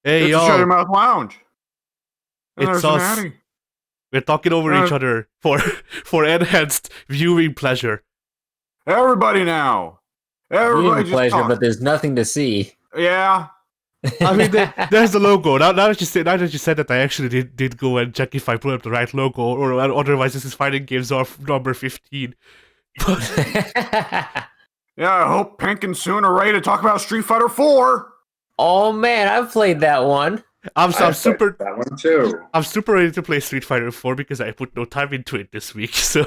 Hey, It's a Shut Your y'all. Mouth Lounge. And It's there's an us. Addy. We're talking over each other for enhanced viewing pleasure. Everybody now. Everybody Viewing just pleasure, talk. but there's nothing to see. Yeah. I mean, there's the logo. Now that you said that, I actually did go and check if I put up the right logo, or otherwise this is Fighting Games off number 15. Yeah, I hope Pink and Soon are ready to talk about Street Fighter 4. Oh man, I've played that one. I'm super that one too. I'm super ready to play Street Fighter 4 because I put no time into it this week. So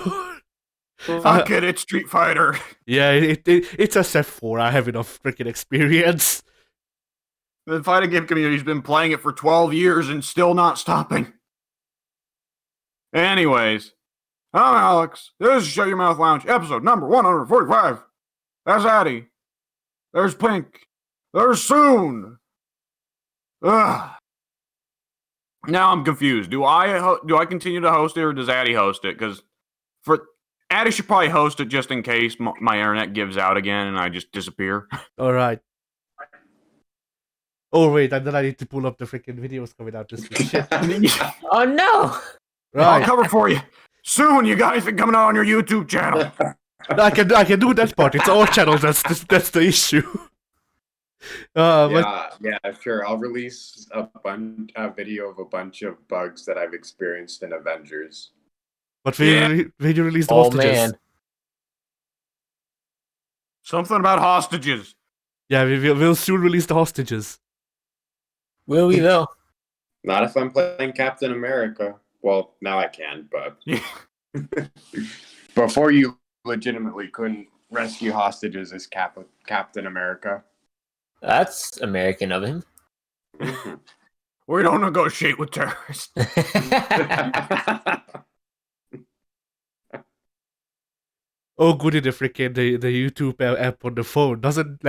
Fuck it, it's Street Fighter. yeah, it's a set 4. I have enough freaking experience. The fighting game community's been playing it for 12 years and still not stopping. Anyways, I'm Alex. This is Shut Your Mouth Lounge, episode number 145. That's Addy. There's Pink. There's Soon. Ugh. Now I'm confused. Do I continue to host it, or does Addy host it? Because Addy should probably host it just in case my internet gives out again and I just disappear. All right. Oh wait, and then I need to pull up the freaking videos coming out this week. Shit. Oh no! Right. I'll cover for you. Soon, you got anything coming out on your YouTube channel? I can do that part. It's our channel. That's the issue. Yeah, sure. I'll release a video of a bunch of bugs that I've experienced in Avengers. But when you release the hostages? Man. Something about hostages. Yeah, we'll soon release the hostages. Will we though? Not if I'm playing Captain America. Well, now I can, but before you legitimately couldn't rescue hostages as Captain America. That's American of him. We don't negotiate with terrorists. Oh, goody, the freaking the YouTube app on the phone doesn't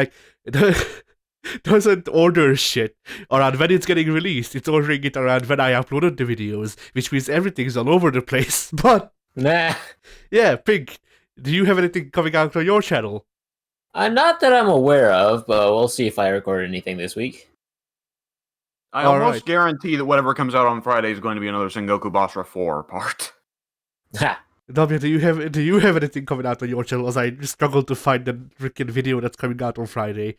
doesn't order shit around when it's getting released. It's ordering it around when I uploaded the videos, which means everything's all over the place. But nah, yeah, Pink, do you have anything coming out on your channel? Not that I'm aware of, but we'll see if I record anything this week. I almost guarantee that whatever comes out on Friday is going to be another Sengoku Basra 4 part. W, do you have anything coming out on your channel? As I struggle to find the freaking video that's coming out on Friday.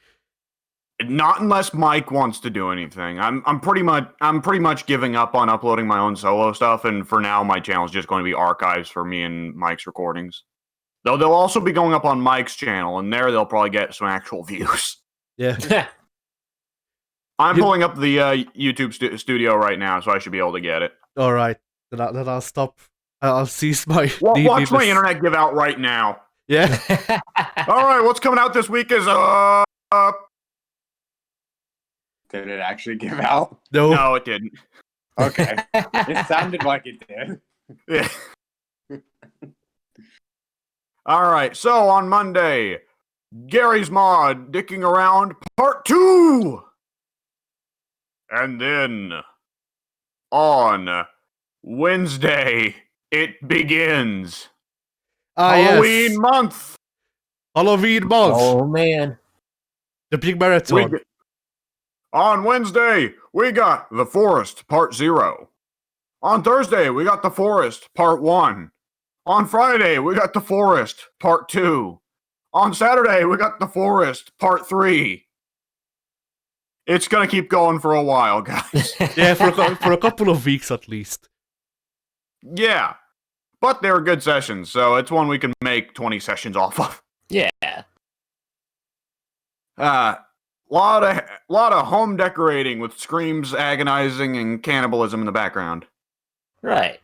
Not unless Mike wants to do anything. I'm pretty much giving up on uploading my own solo stuff, and for now my channel is just going to be archives for me and Mike's recordings. Though they'll also be going up on Mike's channel, and there they'll probably get some actual views. Yeah. I'm pulling up the YouTube studio right now, so I should be able to get it. All right, then I'll stop. I'll cease my. Watch my internet give out right now. Yeah. All right, what's coming out this week is Did it actually give out? No, it didn't. Okay, it sounded like it did. Yeah. All right, so on Monday, Gary's Mod Dicking Around Part 2! And then, on Wednesday, it begins. Halloween month! Halloween month! Oh, man. The big marathon. On Wednesday, we got The Forest Part 0. On Thursday, we got The Forest Part 1. On Friday, we got The Forest Part 2. On Saturday, we got The Forest Part 3. It's going to keep going for a while, guys. Yeah, for a couple of weeks at least. Yeah. But they were good sessions, so it's one we can make 20 sessions off of. Yeah. Lot of home decorating with screams, agonizing, and cannibalism in the background. Right.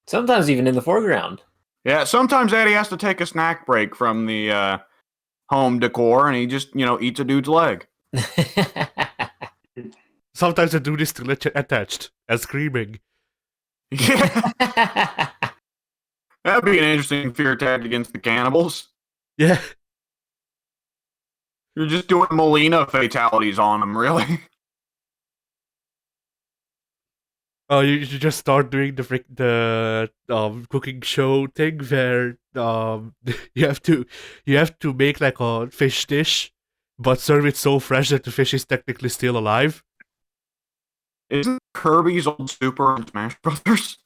Sometimes even in the foreground. Yeah, sometimes Eddie has to take a snack break from the home decor, and he just, eats a dude's leg. Sometimes the dude is still attached and screaming. Yeah. That'd be an interesting fear tag against the cannibals. Yeah. You're just doing Molina fatalities on them, really. Oh, you just start doing the cooking show thing where you have to make like a fish dish, but serve it so fresh that the fish is technically still alive. Isn't Kirby's old super in Smash Brothers?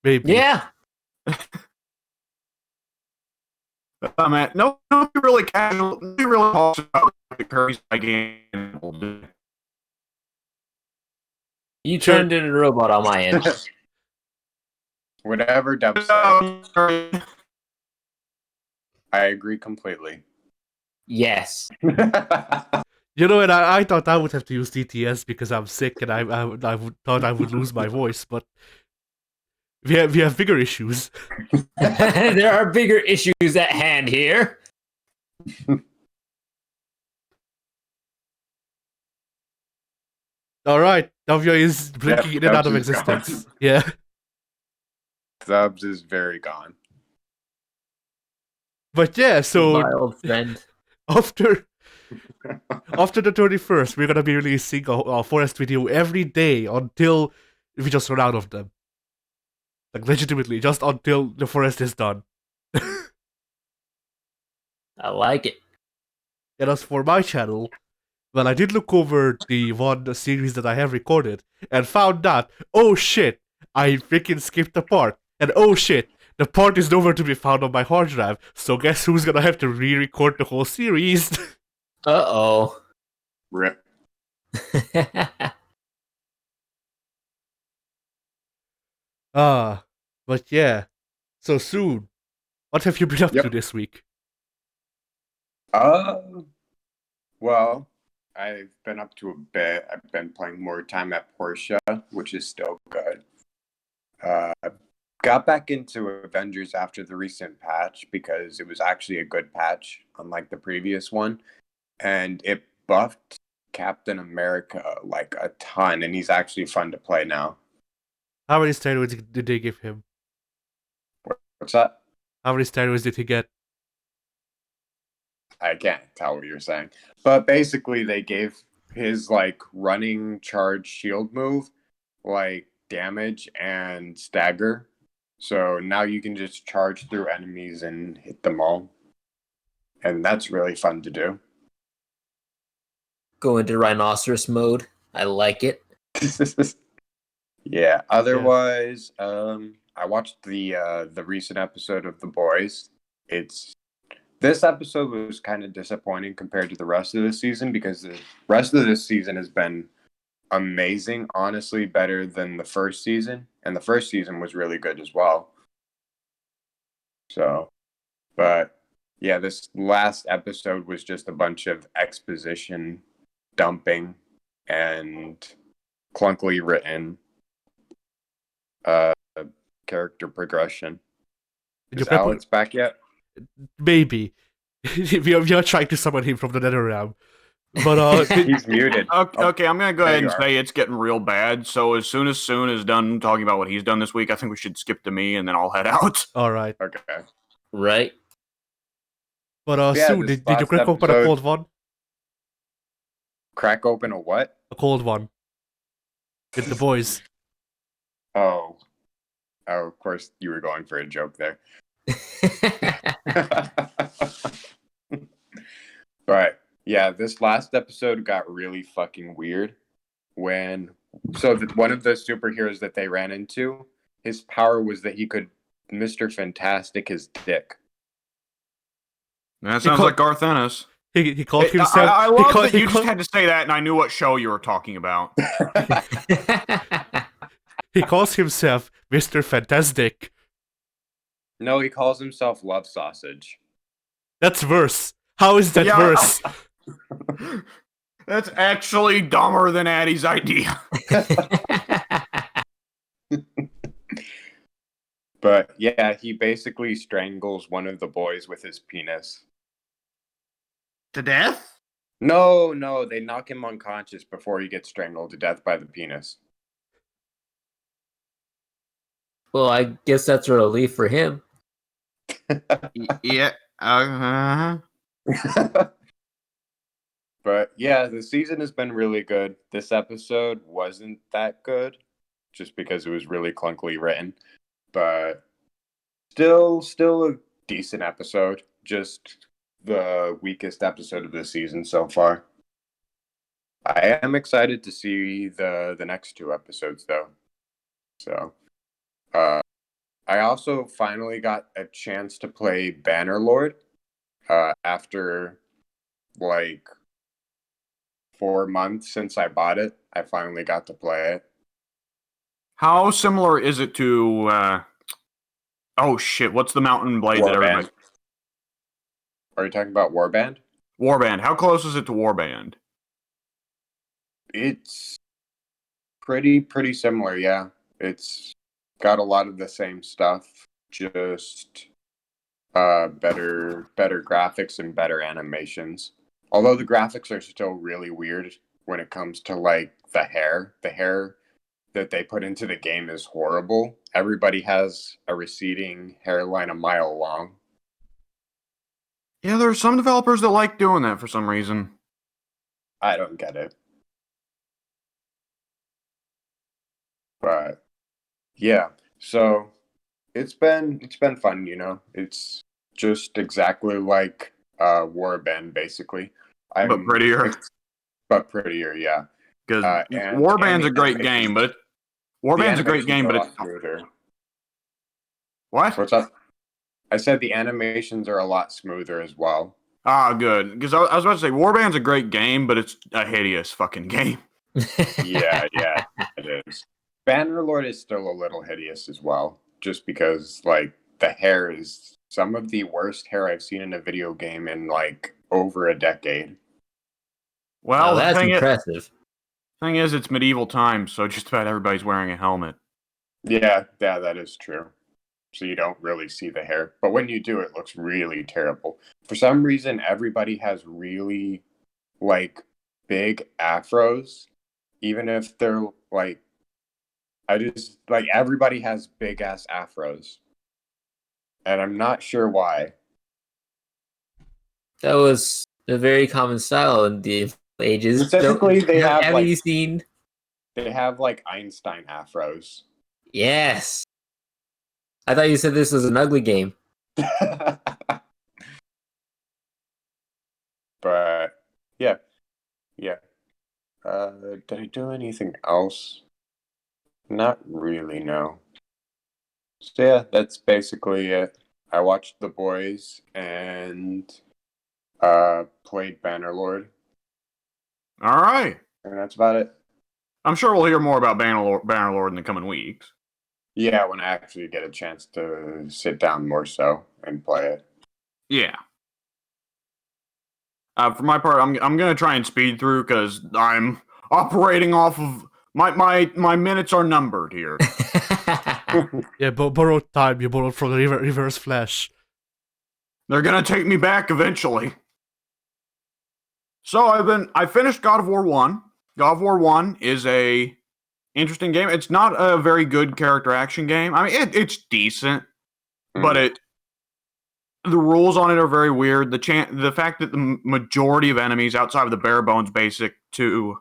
Maybe. Yeah. Oh man, no, really casual. Nobody really talks about Kirby's game. You Sure. turned into a robot on my end. Whatever Dub said, I agree completely. Yes. You know, and I thought I would have to use DTS because I'm sick and thought I would lose my voice, but we have bigger issues. There are bigger issues at hand here. All right, W is blinking in and out Dubs of is gone. existence. Yeah, Dubs is very gone. but yeah, so My old friend. after the 31st, we're gonna be releasing a forest video every day until we just run out of them. Like legitimately, just until the forest is done. I like it. And as for my channel, well, I did look over the one series that I have recorded and found that, oh shit, I freaking skipped a part. And oh shit, the part is nowhere to be found on my hard drive. So guess who's gonna have to re-record the whole series? Uh-oh. Rip. But yeah. So soon, what have you been up to Yep. this week? Well, I've been up to a bit. I've been playing more time at Portia, which is still good. Got back into Avengers after the recent patch because it was actually a good patch, unlike the previous one. And it buffed Captain America like a ton, and he's actually fun to play now. How many steroids did they give him? What's that? How many steroids did he get? I can't tell what you're saying. But basically, they gave his like running charge shield move like damage and stagger. So now you can just charge through enemies and hit them all. And that's really fun to do. Go into rhinoceros mode. I like it. Yeah. Otherwise, I watched the recent episode of The Boys. This episode was kind of disappointing compared to the rest of the season because the rest of this season has been amazing, honestly better than the first season, and the first season was really good as well. So, but yeah, this last episode was just a bunch of exposition dumping and clunkily written character progression. Is Alex back yet? Maybe. we are trying to summon him from the nether realm. But He's muted. Okay, I'm gonna go There ahead you and are. say it's getting real bad. So as soon is done talking about what he's done this week, I think we should skip to me and then I'll head out. all right. Okay. Right? But Yeah, Sue, this did you last crack open a episode- cold one? Crack open a what? A cold one. With the boys. Oh, of course you were going for a joke there. But yeah, this last episode got really fucking weird one of the superheroes that they ran into, his power was that he could Mr. Fantastic his dick. That sounds like Garth Ennis. He called himself. I love that he you just had to say that, and I knew what show you were talking about. He calls himself Mr. Fantastic. No, he calls himself Love Sausage. That's worse. How is that Yeah. worse? That's actually dumber than Addie's idea. But yeah, he basically strangles one of the boys with his penis. To death? No, they knock him unconscious before he gets strangled to death by the penis. Well, I guess that's a relief for him. Yeah. But yeah, the season has been really good. This episode wasn't that good, just because it was really clunkily written. But still a decent episode. Just the weakest episode of this season so far. I am excited to see the next two episodes though. So, I also finally got a chance to play Bannerlord after like 4 months since I bought it. I finally got to play it. How similar is it to? Oh shit! What's the mountain blade that everybody? Warband. Are you talking about Warband? Warband. How close is it to Warband? It's pretty similar, yeah. It's got a lot of the same stuff, just better graphics and better animations. Although the graphics are still really weird when it comes to like the hair. The hair that they put into the game is horrible. Everybody has a receding hairline a mile long. Yeah, there's some developers that like doing that for some reason. I don't get it. But yeah, so it's been fun, you know. It's just exactly like Warband basically. But prettier. But prettier, yeah. Because And Warband's a the great game, but Warband's a great game, but a it's lot smoother. what? What's up? I said the animations are a lot smoother as well. Ah, good. Because I was about to say Warband's a great game, but it's a hideous fucking game. Yeah, it is. Bannerlord is still a little hideous as well, just because like the hair is some of the worst hair I've seen in a video game in like over a decade. Well, Oh, that's impressive. Thing is, it's medieval times, so just about everybody's wearing a helmet. Yeah, that is true. So you don't really see the hair, but when you do, it looks really terrible. For some reason, everybody has really like big afros, even if they're like, I just like everybody has big ass afros, and I'm not sure why. That was a very common style in the ages. Specifically, they have Have like you seen? they have like Einstein afros. Yes. I thought you said this was an ugly game. But yeah. Did I do anything else? Not really, no. So yeah, that's basically it. I watched The Boys and played Bannerlord, All right. and that's about it. I'm sure we'll hear more about Bannerlord in the coming weeks. Yeah, when I actually get a chance to sit down more so and play it. Yeah. For my part, I'm gonna try and speed through because I'm operating off of my minutes are numbered here. Yeah, borrowed time. You borrowed from the Reverse Flash. They're gonna take me back eventually. So I finished God of War 1. God of War 1 is a interesting game. It's not a very good character action game. I mean, it's decent, but the rules on it are very weird. The fact that the majority of enemies outside of the bare bones basic to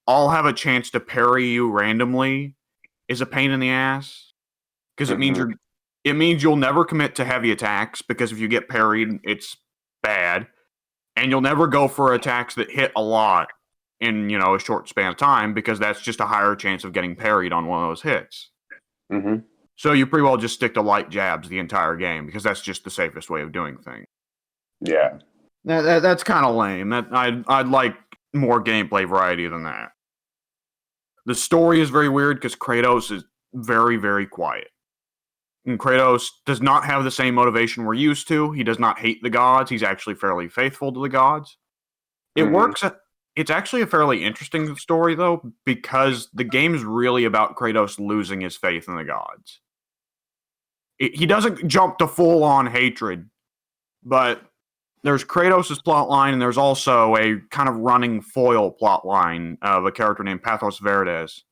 all have a chance to parry you randomly is a pain in the ass because it means you'll never commit to heavy attacks because if you get parried, it's bad, and you'll never go for attacks that hit a lot in a short span of time because that's just a higher chance of getting parried on one of those hits. Mm-hmm. So you pretty well just stick to light jabs the entire game because that's just the safest way of doing things. Yeah. That's kind of lame. I'd like more gameplay variety than that. The story is very weird because Kratos is very, very quiet. And Kratos does not have the same motivation we're used to. He does not hate the gods. He's actually fairly faithful to the gods. It works. It's actually a fairly interesting story, though, because the game is really about Kratos losing his faith in the gods. He doesn't jump to full-on hatred, but there's Kratos' plotline, and there's also a kind of running foil plotline of a character named Pathos Verdes,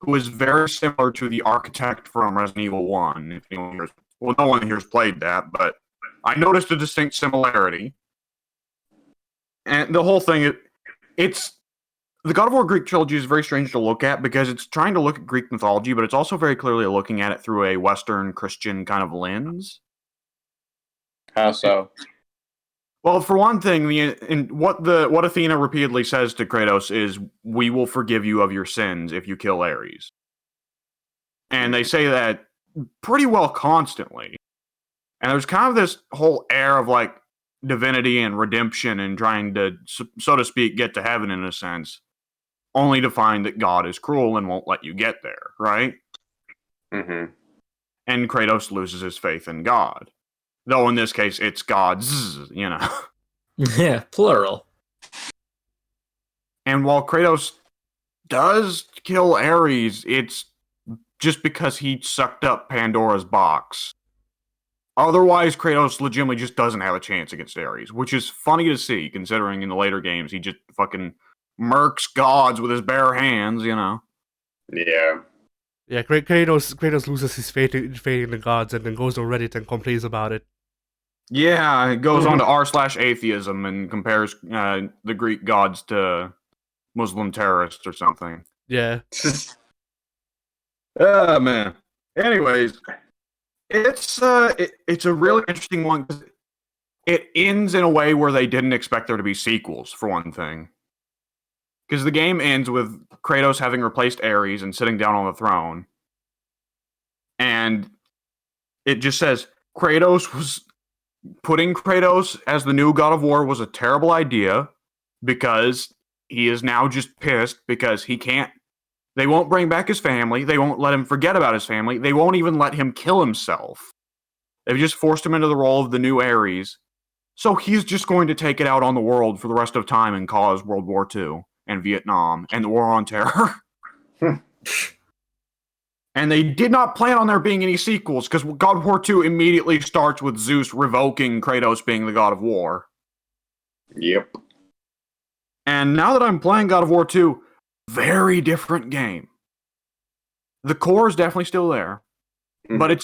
who is very similar to the architect from Resident Evil 1. If anyone here's, well, no one here's played that, but I noticed a distinct similarity. And the whole thing, it's the God of War Greek trilogy is very strange to look at because it's trying to look at Greek mythology, but it's also very clearly looking at it through a Western Christian kind of lens. How so? Well, for one thing, what Athena repeatedly says to Kratos is, "We will forgive you of your sins if you kill Ares," and they say that pretty well constantly. And there's kind of this whole air of like divinity and redemption and trying to, so to speak, get to heaven in a sense, only to find that God is cruel and won't let you get there, right? Mm-hmm. And Kratos loses his faith in God. Though in this case, it's God's, you know. Yeah, plural. And while Kratos does kill Ares, it's just because he sucked up Pandora's box. Otherwise, Kratos legitimately just doesn't have a chance against Ares, which is funny to see, considering in the later games he just fucking murks gods with his bare hands, you know. Yeah. Yeah, Kratos loses his faith in the gods and then goes on Reddit and complains about it. Yeah, it goes on to r/atheism and compares the Greek gods to Muslim terrorists or something. Yeah. Oh, man. Anyways, it's a really interesting one. It ends in a way where they didn't expect there to be sequels, for one thing. Because the game ends with Kratos having replaced Ares and sitting down on the throne. And it just says putting Kratos as the new God of War was a terrible idea because he is now just pissed because he can't. They won't bring back his family. They won't let him forget about his family. They won't even let him kill himself. They've just forced him into the role of the new Ares. So he's just going to take it out on the world for the rest of time and cause World War II and Vietnam and the War on Terror. And they did not plan on there being any sequels because God of War II immediately starts with Zeus revoking Kratos being the God of War. Yep. And now that I'm playing God of War II, very different game. The core is definitely still there, but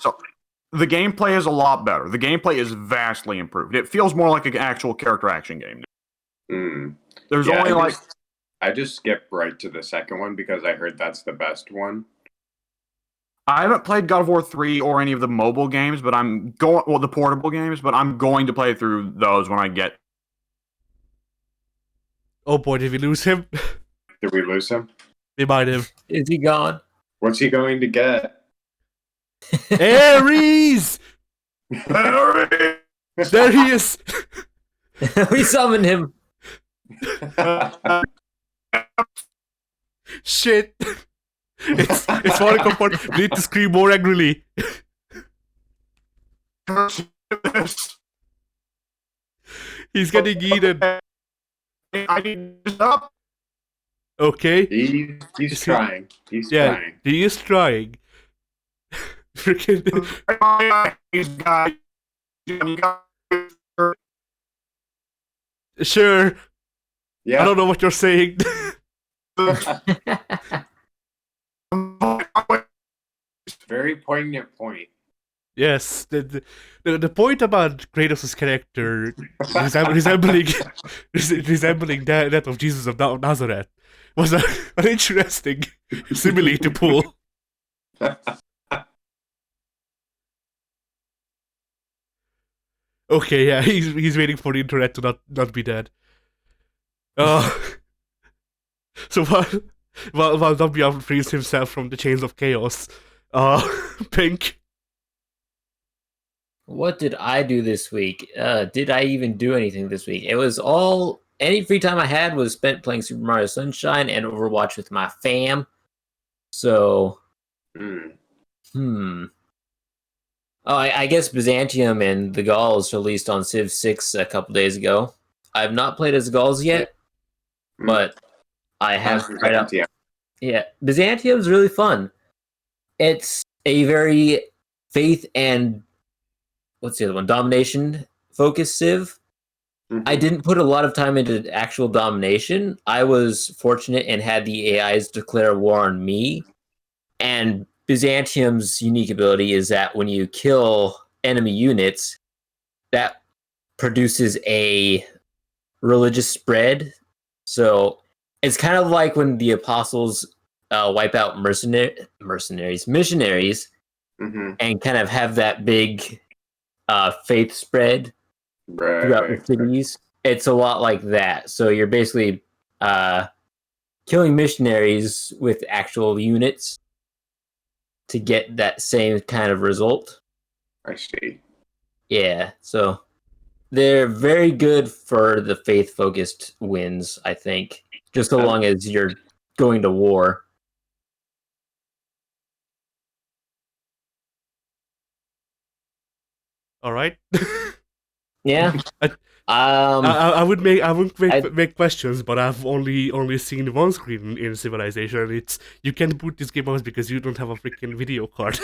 the gameplay is a lot better. The gameplay is vastly improved. It feels more like an actual character action game. There's only I just skipped right to the second one because I heard that's the best one. I haven't played God of War 3 or any of the mobile games, but the portable games, but I'm going to play through those when I get. Oh boy, did we lose him? Did we lose him? We might have. Is he gone? What's he going to get? Ares! There he is! We summoned him. Shit! It's falling apart. We need to scream more angrily. He's getting eaten. I need to stop. Okay. He's trying. He's Yeah, trying. he is trying. Freaking. Sure. Yeah. I don't know what you're saying. Very poignant point. Yes, the point about Kratos' character resembling that of Jesus of Nazareth was an interesting simile to pull. Okay, yeah, he's waiting for the internet to not be dead. So while Zombie frees himself from the chains of chaos, Pink. What did I do this week? Did I even do anything this week? It was any free time I had was spent playing Super Mario Sunshine and Overwatch with my fam. So, Oh, I guess Byzantium and the Gauls released on Civ 6 a couple days ago. I have not played as Gauls yet, but I have tried out. Yeah, Byzantium's really fun. It's a very faith and what's the other one? Domination focused Civ. I didn't put a lot of time into actual domination. I was fortunate and had the AIs declare war on me. And Byzantium's unique ability is that when you kill enemy units, that produces a religious spread. So it's kind of like when the apostles wipe out missionaries, and kind of have that big faith spread. throughout the Right. cities. It's a lot like that. So you're basically killing missionaries with actual units to get that same kind of result. I see. Yeah, so they're very good for the faith-focused wins, I think. Just so long as you're going to war. All right. Yeah. I, I wouldn't make questions, but I've only seen one screen in Civilization. And it's you can't boot this game out because you don't have a freaking video card.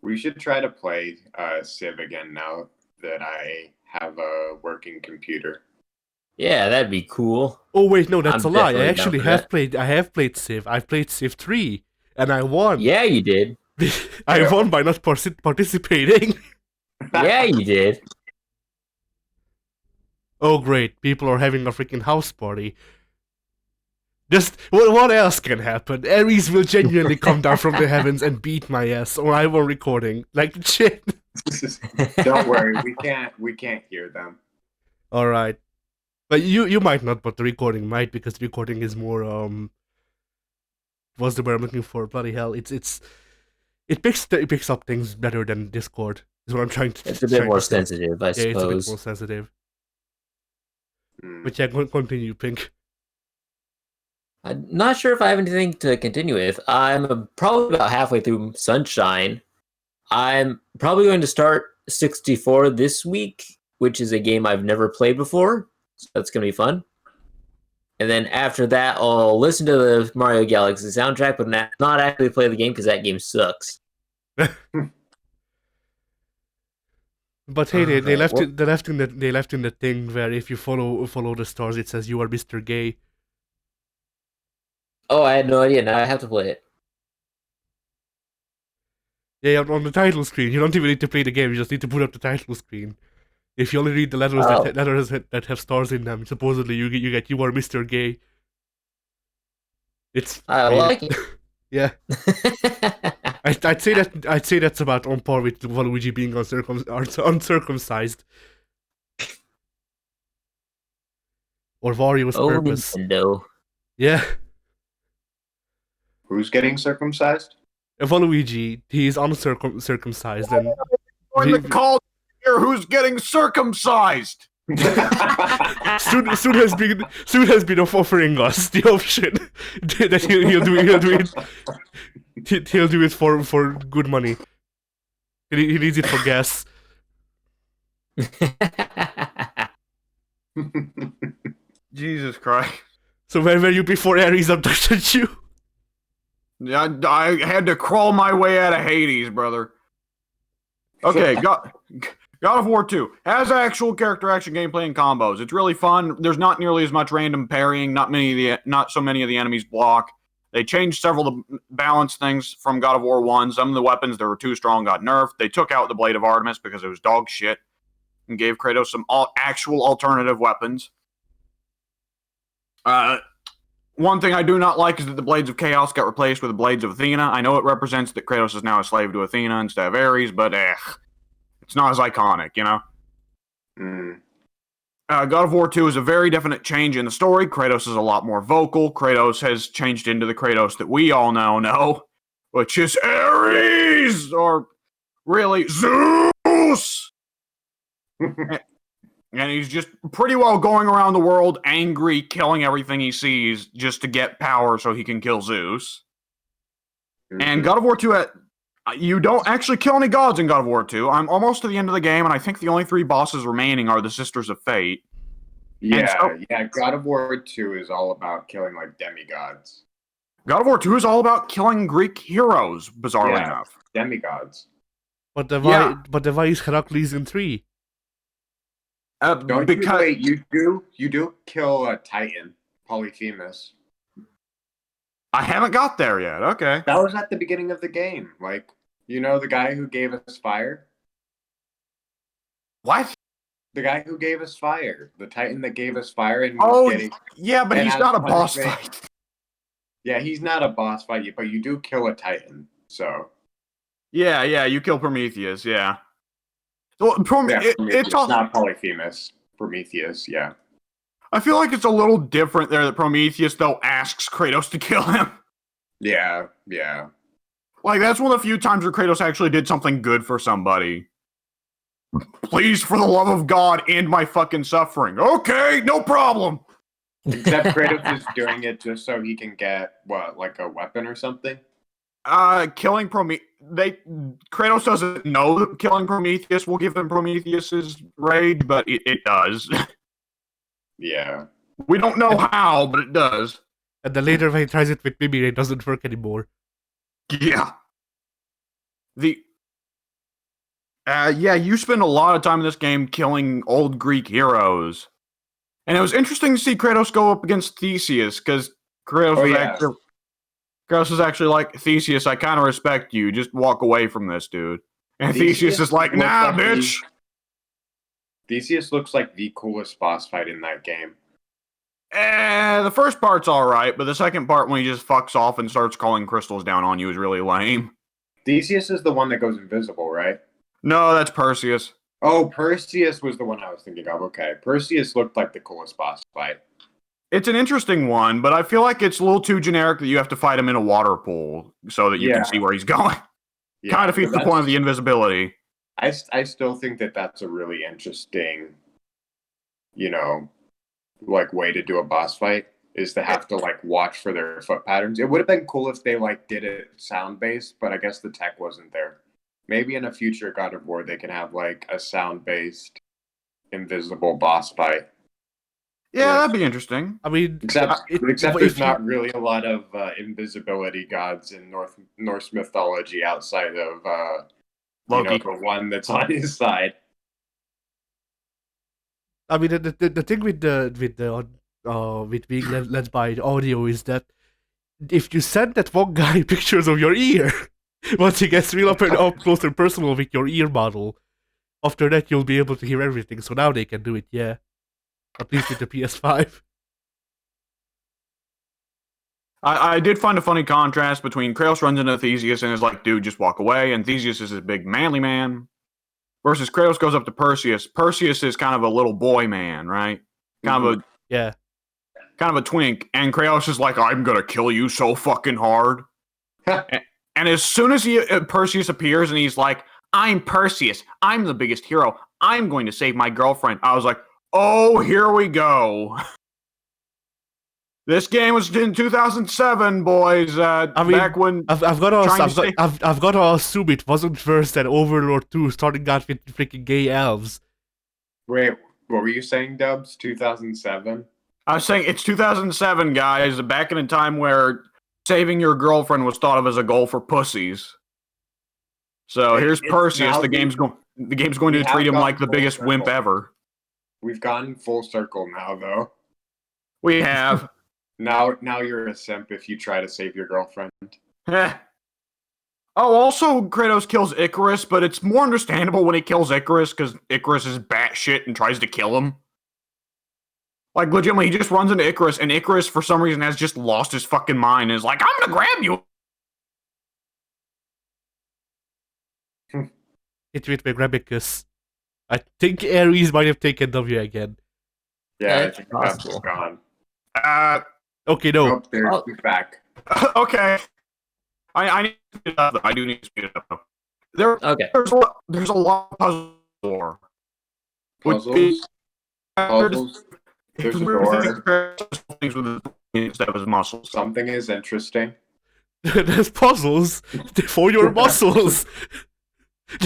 We should try to play Civ again now that I have a working computer. Yeah, that'd be cool. Oh wait, no, that's I'm a lie. I definitely down actually for have that. played. I have played Civ. I've played Civ 3, and I won. Yeah, you did. I won by not participating. Yeah, you did. Oh great, people are having a freaking house party. Just what else can happen? Ares will genuinely come down from the heavens and beat my ass, or I won't recording. Like shit. Don't worry, we can't hear them. All right, but you might not, but the recording might because the recording is more What's the word I'm looking for? Bloody hell! It picks up things better than Discord. Is what I'm trying to. It's a bit trying more to say. sensitive, I Yeah, it's a bit suppose. more sensitive. Hmm. But yeah, continue, Pink. I'm not sure if I have anything to continue with. I'm probably about halfway through Sunshine. I'm probably going to start 64 this week, which is a game I've never played before. So that's going to be fun. And then after that, I'll listen to the Mario Galaxy soundtrack, but not actually play the game because that game sucks. But hey, they Alright, left well- it. They left in the thing where if you follow the stars, it says you are Mr. Gay. Oh, I had no idea. Now I have to play it. Yeah, on the title screen. You don't even need to play the game. You just need to put up the title screen. If you only read the letters Oh. that have stars in them, supposedly you get you are Mr. Gay. It's I weird. like it. Yeah, I'd say that's about on par with Waluigi being uncircumcised. Or Wario's Oh, purpose. Nintendo. Yeah. Who's getting circumcised? Waluigi, he is uncircumcised and Join the call here. Who's getting circumcised? soon has been offering us the option that he'll do it for good money. He needs it for gas. Jesus Christ. So where were you before Ares abducted you? Yeah, I had to crawl my way out of Hades, brother. Okay, God of War 2 has actual character action gameplay and combos. It's really fun. There's not nearly as much random parrying. Not so many of the enemies block. They changed several of the balance things from God of War 1. Some of the weapons that were too strong got nerfed. They took out the Blade of Artemis because it was dog shit and gave Kratos some actual alternative weapons. One thing I do not like is that the Blades of Chaos got replaced with the Blades of Athena. I know it represents that Kratos is now a slave to Athena instead of Ares, but it's not as iconic, you know? Mm. God of War 2 is a very definite change in the story. Kratos is a lot more vocal. Kratos has changed into the Kratos that we all now know, which is Ares, or really Zeus! And he's just pretty well going around the world angry, killing everything he sees just to get power so he can kill Zeus. Mm-hmm. And God of War 2, you don't actually kill any gods in God of War 2. I'm almost to the end of the game, and I think the only 3 bosses remaining are the Sisters of Fate. Yeah, God of War 2 is all about killing like demigods. God of War 2 is all about killing Greek heroes, bizarrely enough. Demigods. But why is Heracles in 3? You do kill a Titan, Polyphemus. I haven't got there yet. Okay. That was at the beginning of the game. Like, you know the guy who gave us fire? What? The guy who gave us fire. The Titan that gave us fire and yeah, but and he's as not a a boss punishment- fight. Yeah, he's not a boss fight, but you do kill a Titan, so Yeah, you kill Prometheus, yeah. So, Yeah, Prometheus, it's all, not Polyphemus. Prometheus, yeah. I feel like it's a little different there that Prometheus, though, asks Kratos to kill him. Yeah. Like, that's one of the few times where Kratos actually did something good for somebody. Please, for the love of God, end my fucking suffering. Okay, no problem. Except Kratos is doing it just so he can get, like a weapon or something? Killing Kratos doesn't know that killing Prometheus will give him Prometheus's rage, but it does. Yeah. We don't know how, but it does. And then later when he tries it with Mimir, it doesn't work anymore. Yeah. You spend a lot of time in this game killing old Greek heroes. And it was interesting to see Kratos go up against Theseus, because Kratos is actually like, Theseus, I kind of respect you. Just walk away from this, dude. And Theseus is like, nah, bitch. Theseus looks like the coolest boss fight in that game. The first part's alright, but the second part when he just fucks off and starts calling crystals down on you is really lame. Theseus is the one that goes invisible, right? No, that's Perseus. Oh, Perseus was the one I was thinking of. Okay. Perseus looked like the coolest boss fight. It's an interesting one, but I feel like it's a little too generic that you have to fight him in a water pool so that you can see where he's going. Yeah, kind of defeats the point of the invisibility. I still think that that's a really interesting, like way to do a boss fight is to have to like watch for their foot patterns. It would have been cool if they like did it sound based, but I guess the tech wasn't there. Maybe in a future God of War they can have like a sound based invisible boss fight. Yeah, that'd be interesting. I mean, except there's not really a lot of invisibility gods in Norse mythology outside of Loki. The one that's on his side. I mean, the thing with being led by audio is that if you send that one guy pictures of your ear, once he gets real up close and personal with your ear model, after that you'll be able to hear everything. So now they can do it, yeah. At least with the PS5. I did find a funny contrast between Kratos runs into Theseus and is like, dude, just walk away, and Theseus is a big manly man. Versus Kratos goes up to Perseus. Perseus is kind of a little boy man, right? Kind of a twink. And Kratos is like, I'm gonna kill you so fucking hard. and as soon as Perseus appears and he's like, I'm Perseus. I'm the biggest hero. I'm going to save my girlfriend. I was like, oh, here we go. This game was in 2007, boys. I mean, back when I've got to assume it wasn't first and Overlord 2 starting out with freaking gay elves. Wait, what were you saying, Dubs? 2007? I was saying it's 2007, guys. Back in a time where saving your girlfriend was thought of as a goal for pussies. So here's Perseus. The game's going to treat him like the biggest wimp ever. We've gotten full circle now, though. We have. Now you're a simp if you try to save your girlfriend. Oh, also Kratos kills Icarus, but it's more understandable when he kills Icarus because Icarus is batshit and tries to kill him. Like, legitimately, he just runs into Icarus, and Icarus, for some reason, has just lost his fucking mind and is like, I'm gonna grab you! Hit with Megramicus. I think Ares might have taken W again. Yeah, I think that's gone. Okay, no. Oh, he's back. Okay. I need to speed it up, though. I do need to speed it up, though. There's a lot of puzzles. Puzzles? There's a door. Things with instead of his muscles. Something is interesting. There's puzzles for your muscles.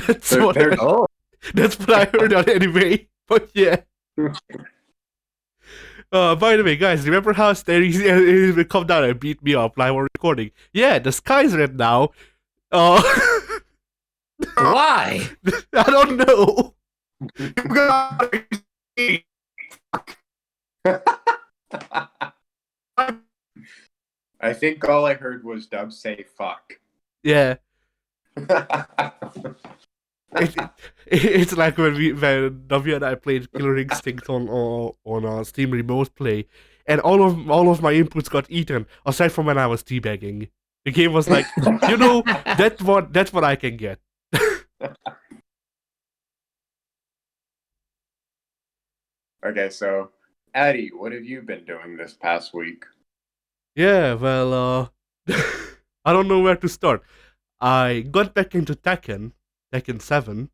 That's what I heard on anime. But yeah. By the way, guys, remember how Ares would come down and beat me up while we're recording? Yeah, the sky's red now. Why? I don't know. I think all I heard was Dub say fuck. Yeah. It's like when W and I played Killer Instinct on Steam Remote Play, and all of my inputs got eaten, aside from when I was teabagging. The game was like, that's what I can get. Okay, so Addy, what have you been doing this past week? Yeah, well, I don't know where to start. I got back into Tekken 7,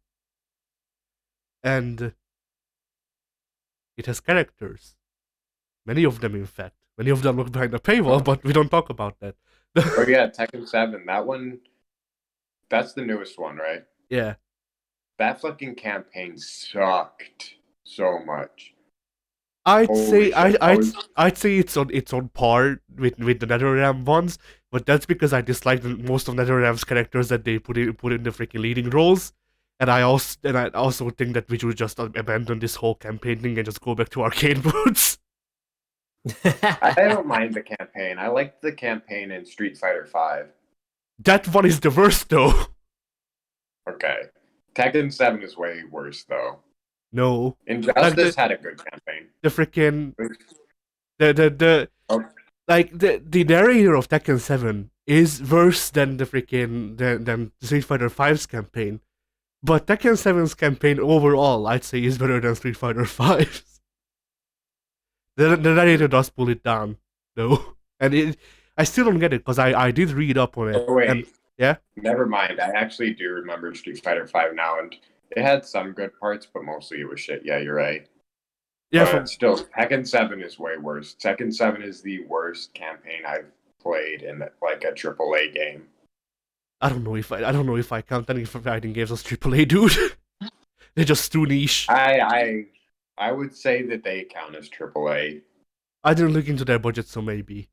and it has characters. Many of them, in fact. Many of them look behind the paywall, but we don't talk about that. Oh yeah, Tekken 7. That one, that's the newest one, right? Yeah. That fucking campaign sucked so much. I'd Holy say shit, I'd say it's on par with the NetherRealm ones, but that's because I dislike most of NetherRealm's characters that they put in the freaking leading roles, and I also think that we should just abandon this whole campaign thing and just go back to arcade modes. I don't mind the campaign. I liked the campaign in Street Fighter 5. That one is the worst though. Okay. Tekken 7 is way worse though. No, Injustice had a good campaign. the freaking the Oh. like the narrator of Tekken 7 is worse than the freaking than Street Fighter 5's campaign. But Tekken 7's campaign overall, I'd say, is better than Street Fighter 5's. The narrator does pull it down, though. And I still don't get it, because I did read up on it. Oh, wait. And, yeah? Never mind. I actually do remember Street Fighter 5 now, and it had some good parts, but mostly it was shit. Yeah, you're right. Yeah, But still, Tekken 7 is way worse. Tekken 7 is the worst campaign I've played in like a AAA game. I don't know if I count any fighting games as AAA, dude. They're just too niche. I would say that they count as AAA. I didn't look into their budget, so maybe.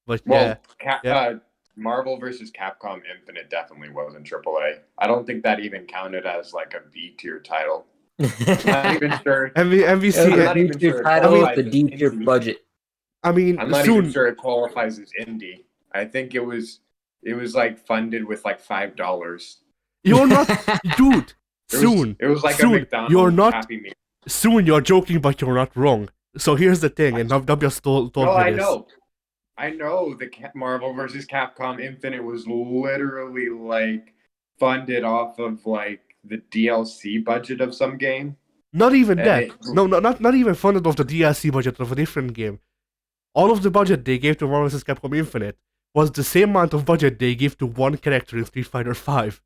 But Well, yeah. Marvel vs. Capcom Infinite definitely wasn't AAA. I don't think that even counted as like a B tier title. I'm not even sure. MVC. I'm not even sure title with the D tier budget. I mean, I'm not even sure it qualifies as indie. I think it was like funded with like $5. You're not, dude. It was like soon, a McDonald's you're not, Happy Meal. Soon you're joking, but you're not wrong. So here's the thing, and Nubia told me this. I know the Marvel vs. Capcom Infinite was literally like funded off of like the DLC budget of some game. Not even that. Not even funded off the DLC budget of a different game. All of the budget they gave to Marvel vs. Capcom Infinite was the same amount of budget they give to one character in Street Fighter 5.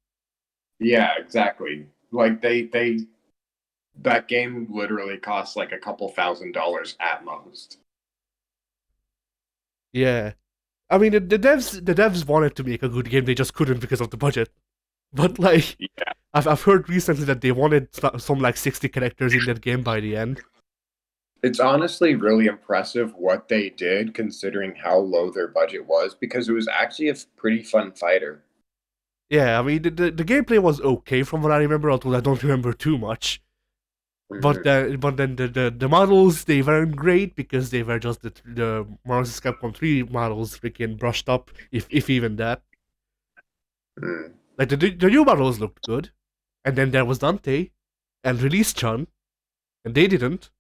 Yeah, exactly. Like that game literally costs like a couple $1,000s at most. Yeah. I mean, the devs wanted to make a good game, they just couldn't because of the budget. But like, yeah. I've heard recently that they wanted some like 60 characters in that game by the end. It's honestly really impressive what they did considering how low their budget was, because it was actually a pretty fun fighter. Yeah, I mean, the gameplay was okay from what I remember, although I don't remember too much. But then the models, they weren't great because they were just the Marvel vs. Capcom 3 models freaking brushed up, if even that. Like the new models looked good, and then there was Dante, and Release Chun, and they didn't.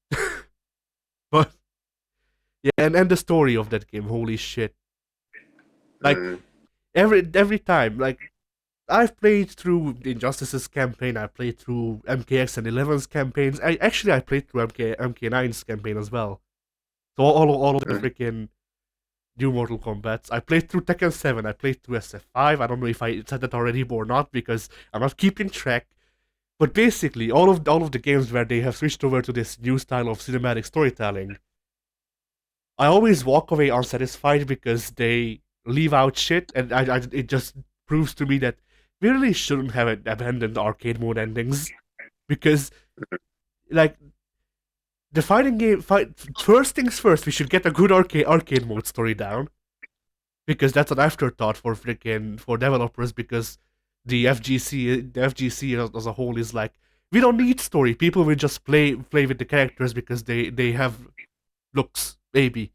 But yeah, and the story of that game, holy shit! Like every time, like I've played through the Injustice's campaign, I played through MKX and 11's campaigns. I played through MK9's campaign as well. So all of the freaking new Mortal Kombats. I played through Tekken 7, I played through SF5. I don't know if I said that already or not because I'm not keeping track. But basically, all of the games where they have switched over to this new style of cinematic storytelling, I always walk away unsatisfied because they leave out shit, and it just proves to me that we really shouldn't have abandoned arcade mode endings, because like the fighting game first things first, we should get a good arcade mode story down, because that's an afterthought for developers, because the FGC as a whole is like, we don't need story, people will just play with the characters because they have looks, maybe.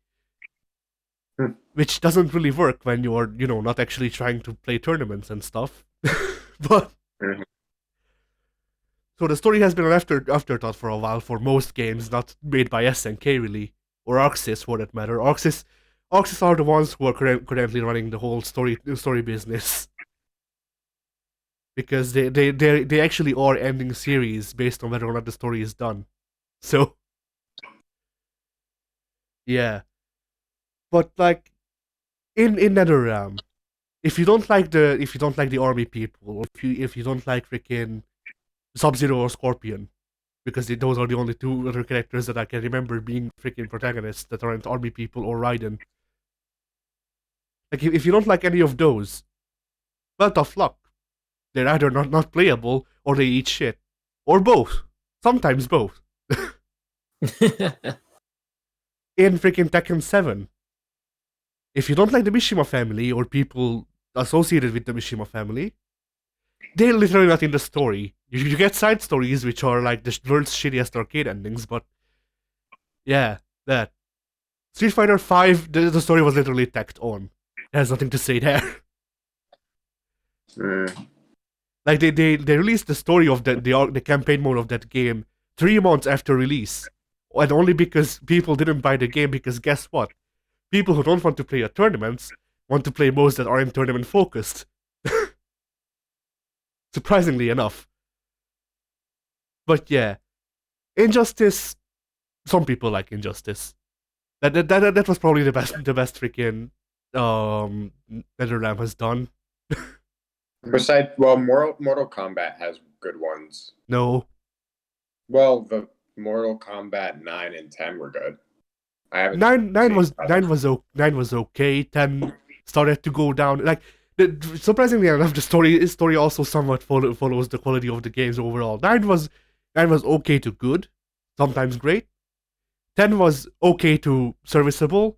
Which doesn't really work when you're, not actually trying to play tournaments and stuff. But so the story has been an afterthought for a while for most games not made by SNK really, or Arxis for that matter. Arxis Oxys are the ones who are currently running the whole story business. Because they actually are ending series based on whether or not the story is done. So yeah. But like in NetherRealm, if you don't like the army people, or if you don't like freaking Sub-Zero or Scorpion, because those are the only two other characters that I can remember being freaking protagonists that aren't army people or Raiden. Like if you don't like any of those, well, tough luck. They're either not playable or they eat shit, or both. Sometimes both. In freaking Tekken 7, if you don't like the Mishima family or people associated with the Mishima family, they're literally not in the story. You get side stories which are like the world's shittiest arcade endings, but yeah, that. Street Fighter 5, the story was literally tacked on. There's nothing to say there. Like they released the story of the campaign mode of that game 3 months after release, and only because people didn't buy the game. Because guess what? People who don't want to play at tournaments want to play modes that aren't tournament focused. Surprisingly enough. But yeah, Injustice. Some people like Injustice. That was probably the best freaking NetherRealm has done. Besides, Mortal Kombat has good ones. No, Well, the Mortal Kombat 9 and 10 were good. I haven't. nine was okay. 10 started to go down. Like surprisingly enough, the story also somewhat follows the quality of the games overall. 9 was okay to good, sometimes great. 10 was okay to serviceable.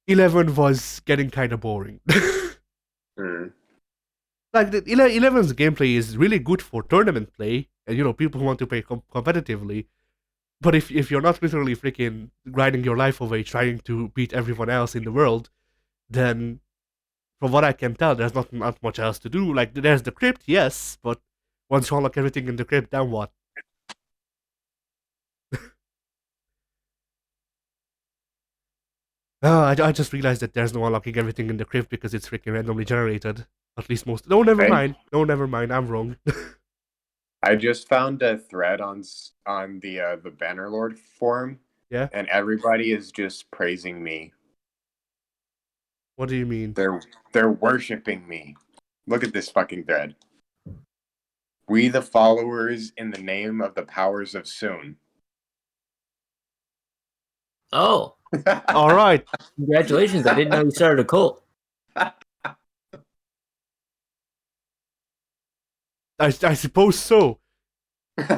11 was getting kind of boring. Like the 11's gameplay is really good for tournament play, and people who want to play competitively. But if you're not literally freaking grinding your life away trying to beat everyone else in the world, then from what I can tell, there's not much else to do. Like there's the crypt, yes, but once you unlock everything in the crypt, then what? I just realized that there's no unlocking everything in the crypt because it's freaking randomly generated. At least most. No, never mind. No, never mind. I'm wrong. I just found a thread on the Bannerlord forum. Yeah. And everybody is just praising me. What do you mean? They're worshiping me. Look at this fucking thread. We the followers in the name of the powers of Soon. Oh, All right. congratulations! I didn't know you started a cult. I suppose so. You're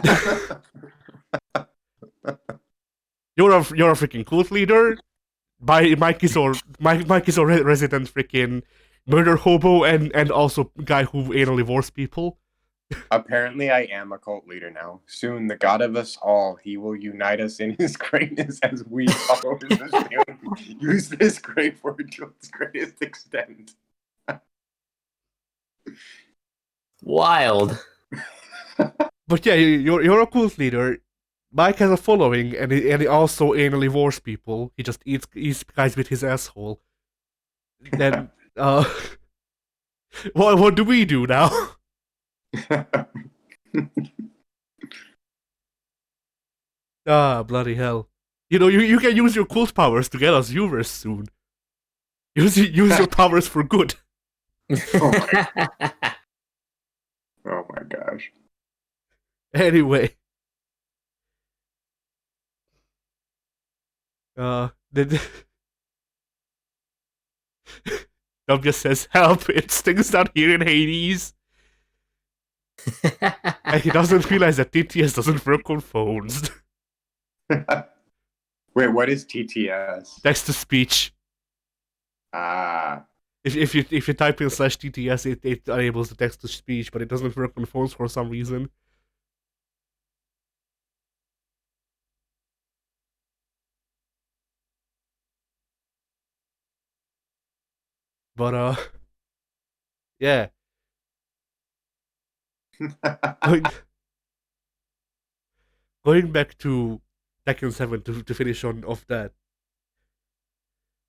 a freaking cult leader. Mike is a resident freaking murder hobo and also guy who anally divorce people. Apparently, I am a cult leader now. Soon, the God of us all, he will unite us in his greatness as we followers of Soon use this great word to its greatest extent. Wild. But yeah, you're a cult leader. Mike has a following, and he also anally divorce people. He just eats guys with his asshole. Then, what do we do now? Bloody hell! You can use your cult powers to get us viewers soon. Use your powers for good. Oh my gosh. Anyway, Dub just says, "Help! It stings down here in Hades." And he doesn't realize that TTS doesn't work on phones. Wait, what is TTS? Text to speech. Ah. If you type in /TTS, it enables the text to speech, but it doesn't work on phones for some reason. But yeah. Going back to Tekken 7 to finish on off that.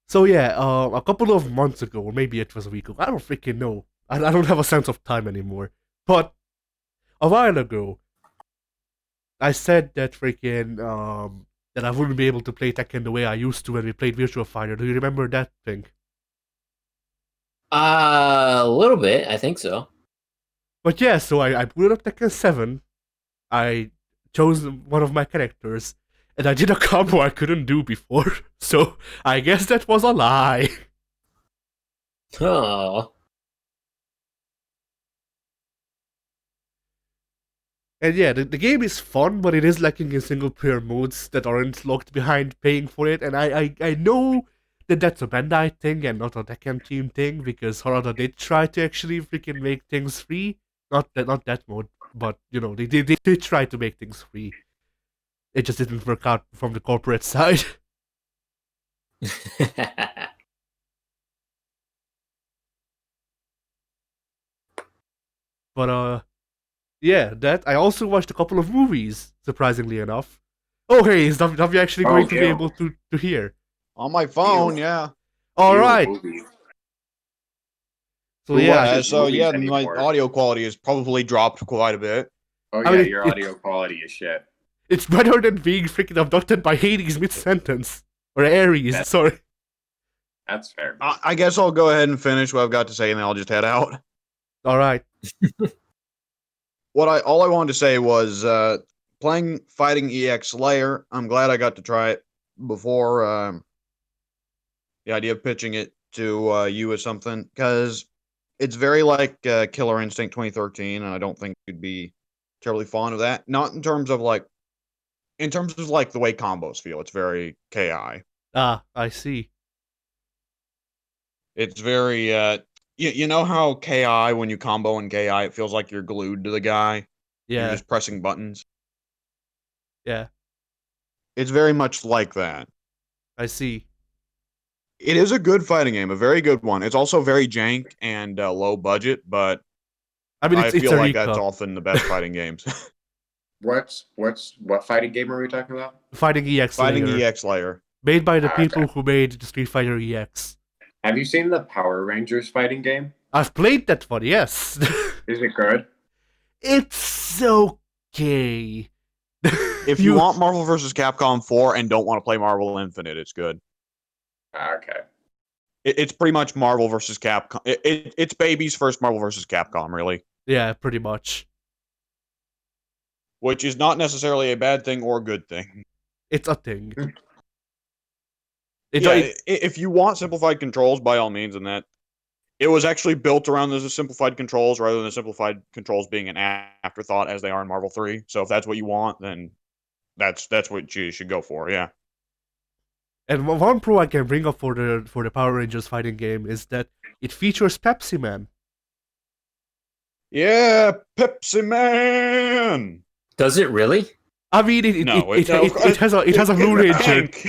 So yeah, a couple of months ago, or maybe it was a week ago, I don't freaking know. I don't have a sense of time anymore. But a while ago, I said that that I wouldn't be able to play Tekken the way I used to when we played Virtua Fighter. Do you remember that thing? A little bit, I think so. But yeah, so I booted up Tekken 7. I chose one of my characters, and I did a combo I couldn't do before. So I guess that was a lie. Oh. And yeah, the game is fun, but it is lacking in single player modes that aren't locked behind paying for it. And I know that that's a Bandai thing and not a Tekken team thing, because Harada did try to actually freaking make things free. Not that mode, but you know, they did try to make things free. It just didn't work out from the corporate side. But yeah, that I also watched a couple of movies, surprisingly enough. Oh hey, is W actually Oh, going to be ew. able to hear? On my phone, Ew. yeah. Alright. Movie. So Who yeah, watches So movies yeah, my anymore? audio quality has probably dropped quite a bit. Oh I yeah, mean, your audio quality is shit. it's better than being freaking abducted by Hades mid-sentence. Or Ares, That- sorry. That's fair. I guess I'll go ahead and finish what I've got to say, and then I'll just head out. Alright. All I wanted to say was playing Fighting EX Slayer. I'm glad I got to try it before the idea of pitching it to you as something, because it's very like Killer Instinct 2013, and I don't think you'd be terribly fond of that. Not in terms of like the way combos feel. It's very KI. Ah, I see. It's very you know how KI, when you combo in KI, it feels like you're glued to the guy. You're Yeah, just pressing buttons. yeah, It's very much like that. I see. It is a good fighting game, a very good one. It's also very jank and low budget, but I mean, I it's feel like that's Eureka. often the best fighting games. What fighting game are we talking about? Fighting EX Fighting Slayer. EX Slayer. Made by the Ah, people okay. who made the Street Fighter EX. Have you seen the Power Rangers fighting game? I've played that one, yes. Is it good? It's okay. If you want Marvel vs. Capcom 4 and don't want to play Marvel Infinite, it's good. Ah, okay. It's pretty much Marvel vs. Capcom. It's baby's first Marvel vs. Capcom, really. Yeah, pretty much. Which is not necessarily a bad thing or a good thing. It's a thing. If you want simplified controls, by all means, and that it was actually built around the simplified controls rather than the simplified controls being an afterthought as they are in Marvel 3. So if that's what you want, then that's what you should go for. Yeah. And one pro I can bring up for the Power Rangers fighting game is that it features Pepsi Man. Yeah, Pepsi Man. Does it really? I mean, it No, it has a Blue Ranger. Hank,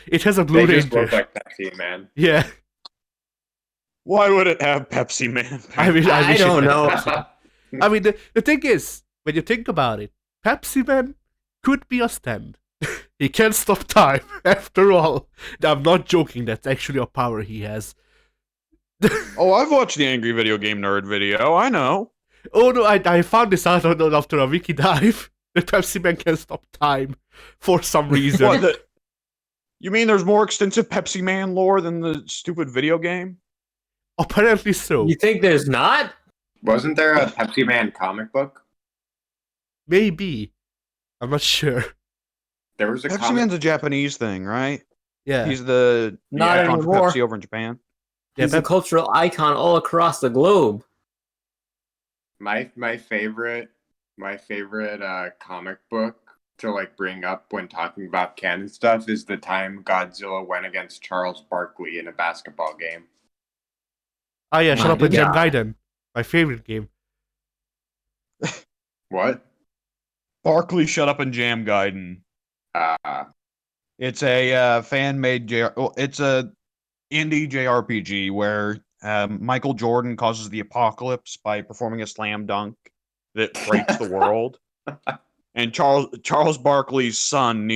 It has a Blue They just Ranger. look like Pepsi, man. Yeah, why would it have Pepsi Man? I wish I it don't had know. Pepsi. I mean, the thing is, when you think about it, Pepsi Man could be a stand. He can't stop time. After all, I'm not joking. That's actually a power he has. Oh, I've watched the Angry Video Game Nerd video. I know. Oh no, I found this out after a wiki dive. That Pepsi Man can stop time for some reason. What, you mean there's more extensive Pepsi Man lore than the stupid video game? Apparently so. You think there's not? Wasn't there a Pepsi Man comic book? Maybe. I'm not sure. There was a Pepsi comic. Man's a Japanese thing, right? Yeah. He's the Not icon for anymore. Pepsi over in Japan. Yeah, He's a cultural icon all across the globe. My favorite comic book to like bring up when talking about canon stuff is the time Godzilla went against Charles Barkley in a basketball game. Ah, yeah, Shut My Up and Jam God. Gaiden. My favorite game. What? Barkley Shut Up and Jam Gaiden. It's a fan-made it's a indie JRPG where Michael Jordan causes the apocalypse by performing a slam dunk that breaks the world. And Charles Barkley's son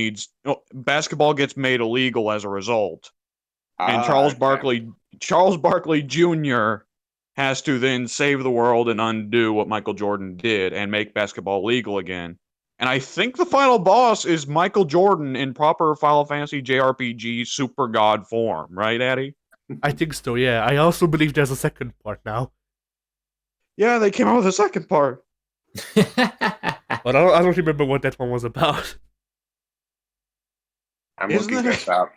basketball gets made illegal as a result. And Charles Barkley Jr. has to then save the world and undo what Michael Jordan did and make basketball legal again. And I think the final boss is Michael Jordan in proper Final Fantasy JRPG Super God form, right, Addy? I think so, yeah. I also believe there's a second part now. Yeah, they came out with a second part. But I don't remember what that one was about. I'm Isn't looking it- this up.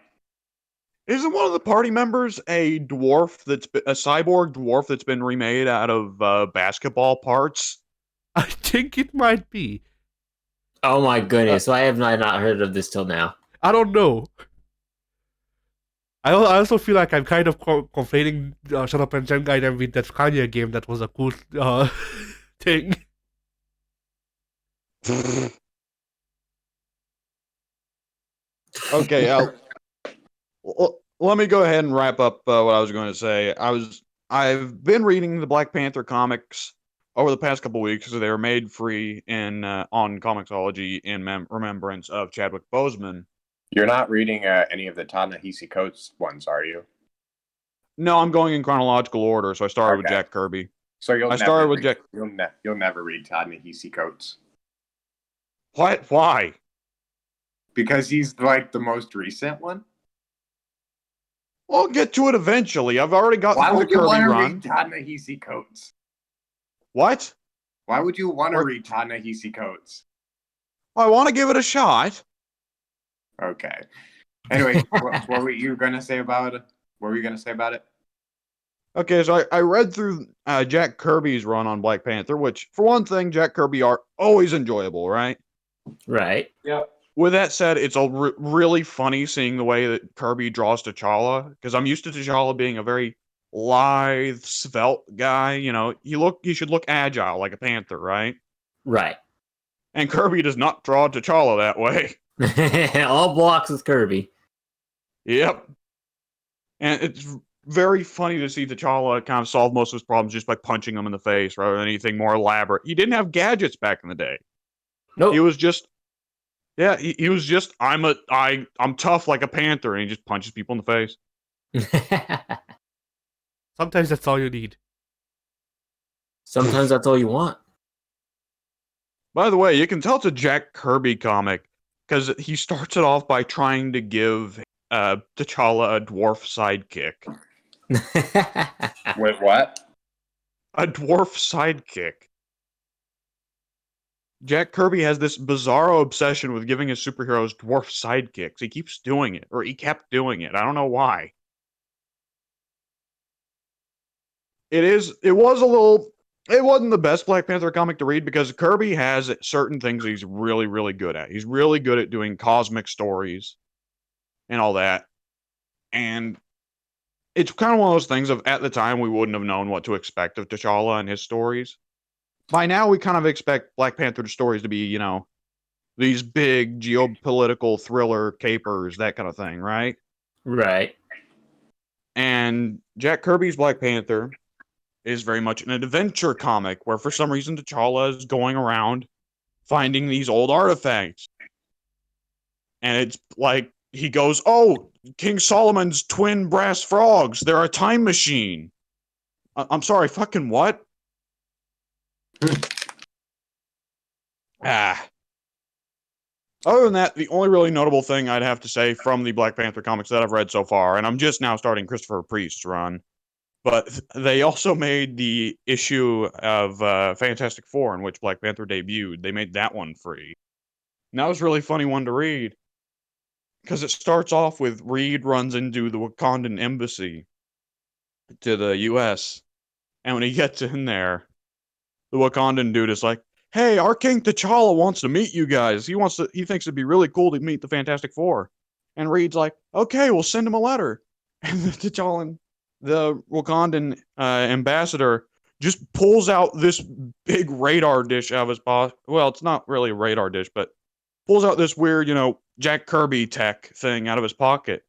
Isn't one of the party members a cyborg dwarf that's been remade out of basketball parts? I think it might be. Oh my goodness! So I have not heard of this till now. I don't know. I also feel like I'm kind of conflating Shut Up and Jen Gaiden with that Kanye game that was a cool thing. Okay, let me go ahead and wrap up what I was going to say. I've been reading the Black Panther comics over the past couple weeks because they were made free in on Comixology in remembrance of Chadwick Boseman. You're not reading any of the Ta-Nehisi Coates ones, are you? No, I'm going in chronological order, so I started with Okay. Jack Kirby. So I started with Jack. You'll never read Ta-Nehisi Coates What? Why? because he's like the most recent one. We'll get to it eventually. I've already got Why through the would you Kirby want to run. read Ta-Nehisi Coates? What? Why would you want to What? read Ta-Nehisi Coates? I want to give it a shot. Okay. Anyway, what were you gonna say about it? What were you gonna say about it? Okay, so I read through Jack Kirby's run on Black Panther, which, for one thing, Jack Kirby art always enjoyable, right? Right. Yep. With that said, it's really funny seeing the way that Kirby draws T'Challa, because I'm used to T'Challa being a very lithe, svelte guy. You know, he should look agile like a panther, right? Right. And Kirby does not draw T'Challa that way. All blocks with Kirby. Yep. And it's very funny to see T'Challa kind of solve most of his problems just by punching him in the face rather than anything more elaborate. He didn't have gadgets back in the day. Nope. He was just, yeah, he was just, I'm tough like a panther, and he just punches people in the face. Sometimes that's all you need. Sometimes that's all you want. By the way, you can tell it's a Jack Kirby comic because he starts it off by trying to give T'Challa a dwarf sidekick. Wait, what? A dwarf sidekick. Jack Kirby has this bizarro obsession with giving his superheroes dwarf sidekicks. He keeps doing it, or he kept doing it. I don't know why. It wasn't the best Black Panther comic to read because Kirby has certain things he's really, really good at. He's really good at doing cosmic stories and all that. And it's kind of one of those things of, at the time, we wouldn't have known what to expect of T'Challa and his stories. By now, we kind of expect Black Panther stories to be, you know, these big geopolitical thriller capers, that kind of thing, right? Right. And Jack Kirby's Black Panther is very much an adventure comic where for some reason T'Challa is going around finding these old artifacts. And it's like he goes, "Oh, King Solomon's twin brass frogs, they're a time machine." I'm sorry, fucking what? Other than that, the only really notable thing I'd have to say from the Black Panther comics that I've read so far, and I'm just now starting Christopher Priest's run, but they also made the issue of Fantastic Four in which Black Panther debuted. They made that one free. And that was a really funny one to read. Because it starts off with Reed runs into the Wakandan embassy to the US. And when he gets in there, the Wakandan dude is like, "Hey, our King T'Challa wants to meet you guys. He thinks it'd be really cool to meet the Fantastic Four." And Reed's like, "Okay, we'll send him a letter." And the Wakandan ambassador just pulls out this big radar dish out of his pocket. Well, it's not really a radar dish, but pulls out this weird, you know, Jack Kirby tech thing out of his pocket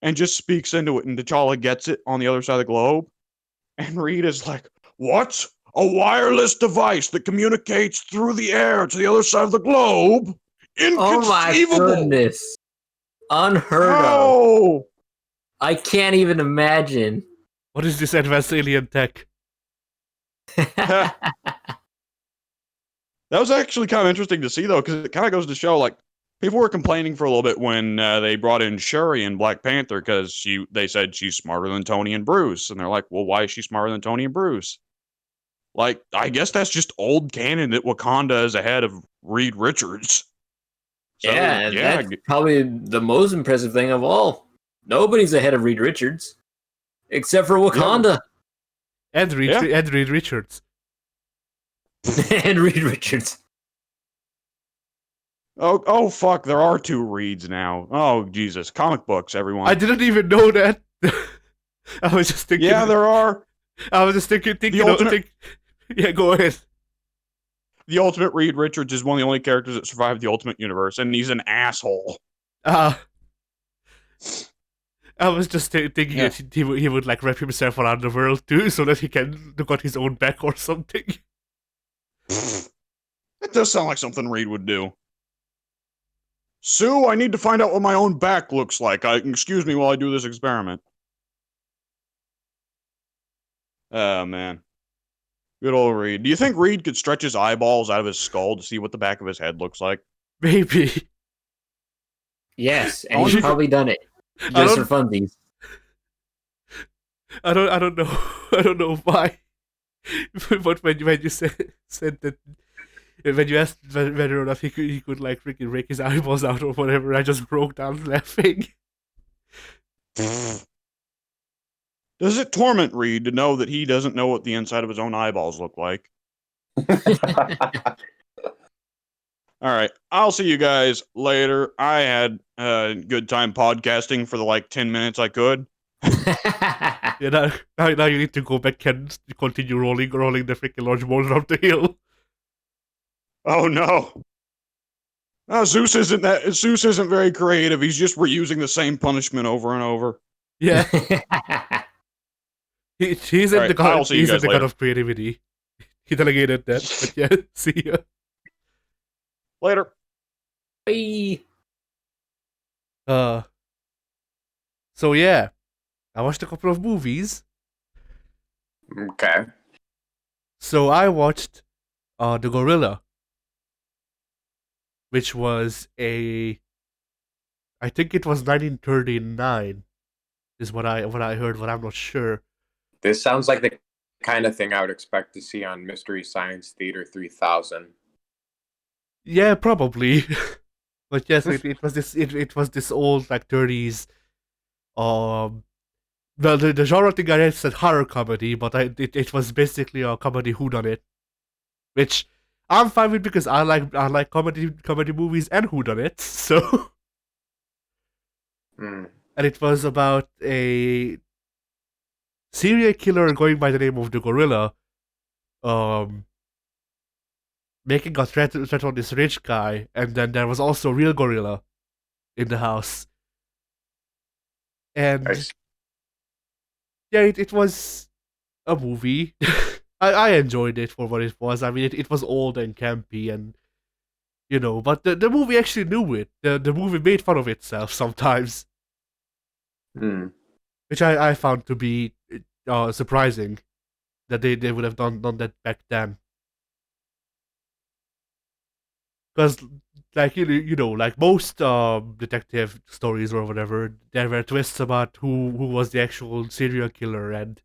and just speaks into it. And T'Challa gets it on the other side of the globe. And Reed is like, "What? A wireless device that communicates through the air to the other side of the globe? Oh my Inconceivable! goodness. Unheard of. How? I can't even imagine. What is this advanced alien tech? That was actually kind of interesting to see, though, because it kind of goes to show, like, people were complaining for a little bit when they brought in Shuri in Black Panther because they said she's smarter than Tony and Bruce, and they're like, well, why is she smarter than Tony and Bruce? Like, I guess that's just old canon that Wakanda is ahead of Reed Richards. So, yeah, that's probably the most impressive thing of all. Nobody's ahead of Reed Richards, except for Wakanda And Reed Richards. and Reed Richards. Oh, fuck! There are 2 Reeds now. Oh, Jesus! Comic books, everyone. I didn't even know that. I was just thinking. Yeah, there are. I was just thinking. Yeah, go ahead. The Ultimate Reed Richards is one of the only characters that survived the Ultimate Universe, and he's an asshole. I was just thinking that he would like wrap himself around the world too, so that he can look on his own back or something. It does sound like something Reed would do. Sue, I need to find out what my own back looks like. Excuse me while I do this experiment. Oh, man. Good old Reed. Do you think Reed could stretch his eyeballs out of his skull to see what the back of his head looks like? Maybe. Yes, and he's probably done it just for funsies. I don't know. I don't know why. But when you said that, when you asked whether or not he could like freaking rake his eyeballs out or whatever, I just broke down laughing. Does it torment Reed to know that he doesn't know what the inside of his own eyeballs look like? All right, I'll see you guys later. I had a good time podcasting for the 10 minutes I could. Yeah, now you need to go back and continue rolling the freaking large boulder up the hill. Oh no. Zeus isn't very creative. He's just reusing the same punishment over and over. Yeah. He's in the god of creativity. He delegated that, but yeah, see ya. Later. Bye. So yeah, I watched a couple of movies. Okay. So I watched The Gorilla, which was I think it was 1939, is what I heard, but I'm not sure. This sounds like the kind of thing I would expect to see on Mystery Science Theater 3000. Yeah, probably. But yes, it was this old 30s. Well, the genre thing I said horror comedy, but it was basically a comedy whodunit, which I'm fine with because I like comedy movies and whodunits. So, Mm. and it was about a serial killer going by the name of the Gorilla, making a threat on this rich guy, and then there was also a real gorilla in the house. And yeah, it was a movie. I enjoyed it for what it was. I mean, it was old and campy, and but the movie actually knew it. The movie made fun of itself sometimes, which I found to be surprising that they would have done that back then. Because like most detective stories or whatever, there were twists about who was the actual serial killer, and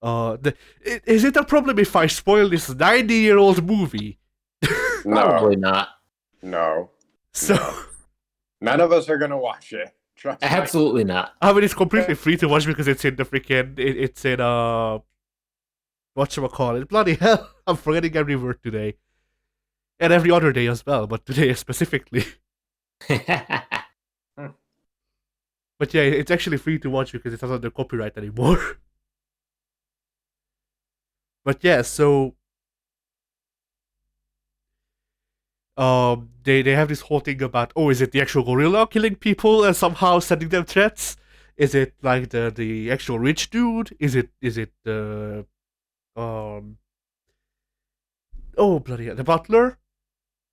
is it a problem if I spoil this 90-year-old movie? Probably not. No. So None of us are gonna watch it. Trust me. Absolutely not. I mean, it's completely free to watch because it's in the freaking it's in whatchamacallit, bloody hell, I'm forgetting every word today. And every other day as well, but today specifically. But yeah, it's actually free to watch because it's not under copyright anymore. But yeah, so they have this whole thing about, is it the actual gorilla killing people and somehow sending them threats? Is it like the actual rich dude? Is it the bloody hell, the butler?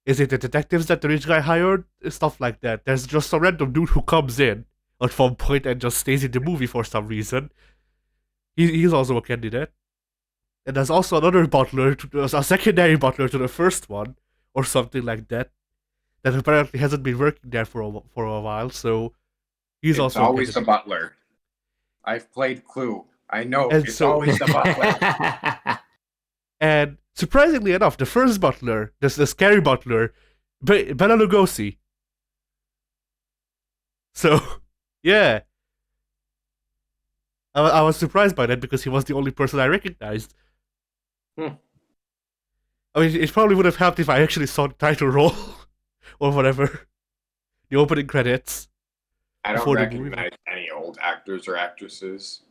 Is it the detectives that the rich guy hired? Stuff like that. There's just a random dude who comes in at one point and just stays in the movie for some reason. He's also a candidate. And there's also another butler, a secondary butler to the first one, or something like that, that apparently hasn't been working there for a while. So he's It's also always a the candidate. butler. I've played Clue. I know And it's so- always the butler. And surprisingly enough, the first butler, the scary butler, Bela Lugosi. So, yeah. I was surprised by that because he was the only person I recognized. Hmm. I mean, it probably would have helped if I actually saw the title roll or whatever. The opening credits. I don't Before the movie. recognize any old actors or actresses.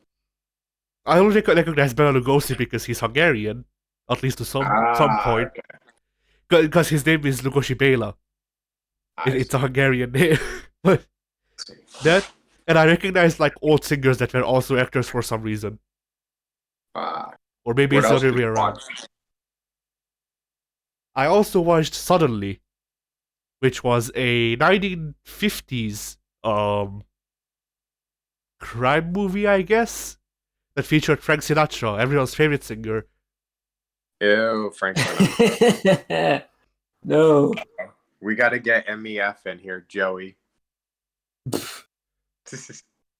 I only recognize Bela Lugosi because he's Hungarian, at least to some point. Okay. Because his name is Lugosi Bela. It's a Hungarian name. But that, and I recognize like old singers that were also actors for some reason. Or maybe What it's the else other did way you around. watch? I also watched Suddenly, which was a 1950s crime movie, I guess, that featured Frank Sinatra, everyone's favorite singer. Ew, Frank Sinatra. No. We gotta get MEF in here, Joey.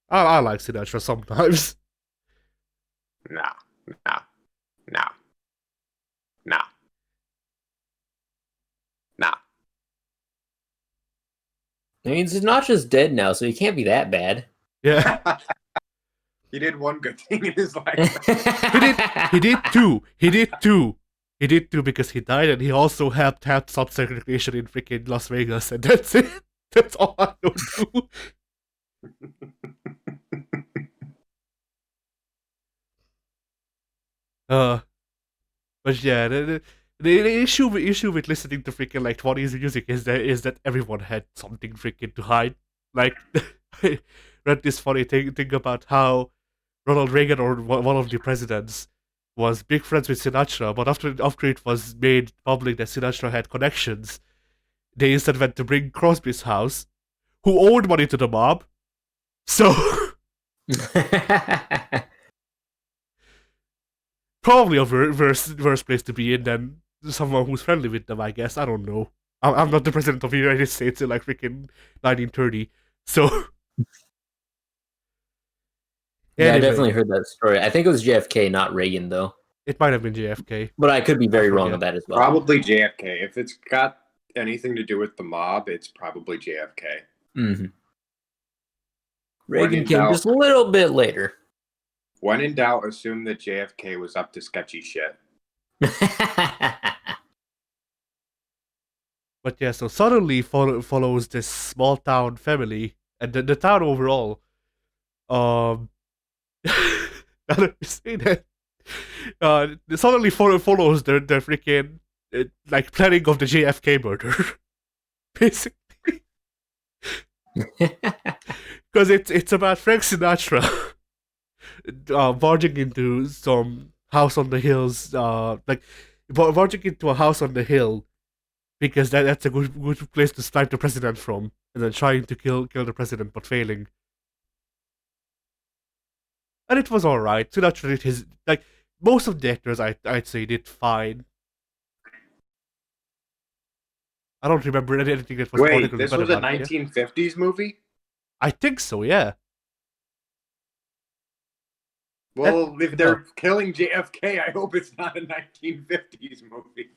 I like Sinatra sometimes. Nah, nah, nah, nah, nah. I mean, Sinatra's dead now, so he can't be that bad. Yeah. He did one good thing in his life. He did two. He did two because he died, and he also helped stop segregation in freaking Las Vegas, and that's it. That's all I know do. But yeah, the issue with listening to freaking like 20s music is that everyone had something freaking to hide. Like, I read this funny thing about how Ronald Reagan, or one of the presidents, was big friends with Sinatra, but after it was made public that Sinatra had connections, they instead went to bring Crosby's house, who owed money to the mob. So probably a worse place to be in than someone who's friendly with them, I guess. I don't know. I'm not the president of the United States in like freaking 1930, so. Yeah, I Anyway, definitely heard that story. I think it was JFK, not Reagan, though. it might have been JFK. But I could be very wrong forget. on that as well. Probably JFK. If it's got anything to do with the mob, it's probably JFK. Mm-hmm. When Reagan in came doubt- just a little bit later. When in doubt, assume that JFK was up to sketchy shit. But yeah, so Suddenly follows this small town family, and the town overall, now that you say that, Suddenly follows their freaking like planning of the JFK murder, basically, because it's about Frank Sinatra barging into some house on the hills, like barging into a house on the hill because that's a good place to snipe the president from, and then trying to kill the president but failing. And it was alright. Sinatra did his, like, most of the actors I'd say did fine. I don't remember anything that was Wait, particularly this bad was a about it. 1950s movie? I think so, yeah. Well, if they're killing JFK, I hope it's not a 1950s movie.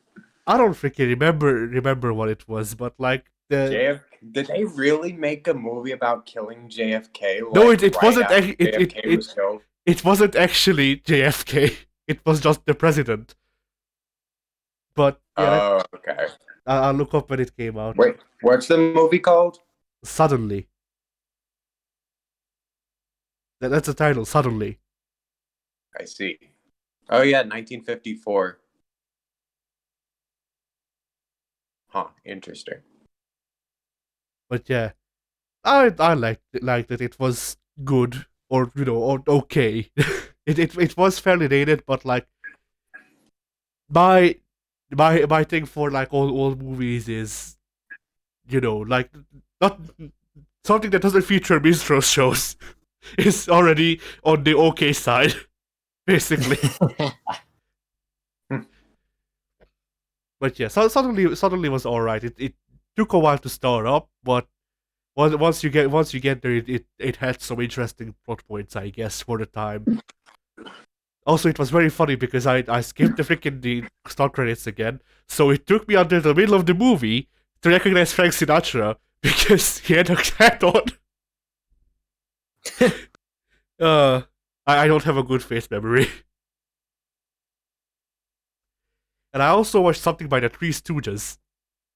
I don't freaking remember what it was, but like Did they really make a movie about killing JFK? Like, no, it right wasn't. after JFK was killed? It wasn't actually JFK. It was just the president. But yeah, Okay. I'll look up when it came out. Wait, what's the movie called? Suddenly. That's the title. Suddenly. I see. Oh yeah, 1954. Huh, interesting. But yeah, I liked it. It was good, or or okay. it was fairly dated, but like my thing for like all movies is, like not something that doesn't feature minstrel shows is already on the okay side, basically. But yeah, so suddenly was alright. It took a while to start up, but once you get there, it had some interesting plot points, I guess, for the time. Also, it was very funny because I skipped the start credits again, so it took me until the middle of the movie to recognize Frank Sinatra because he had a hat on. I don't have a good face memory. And I also watched something by the Three Stooges.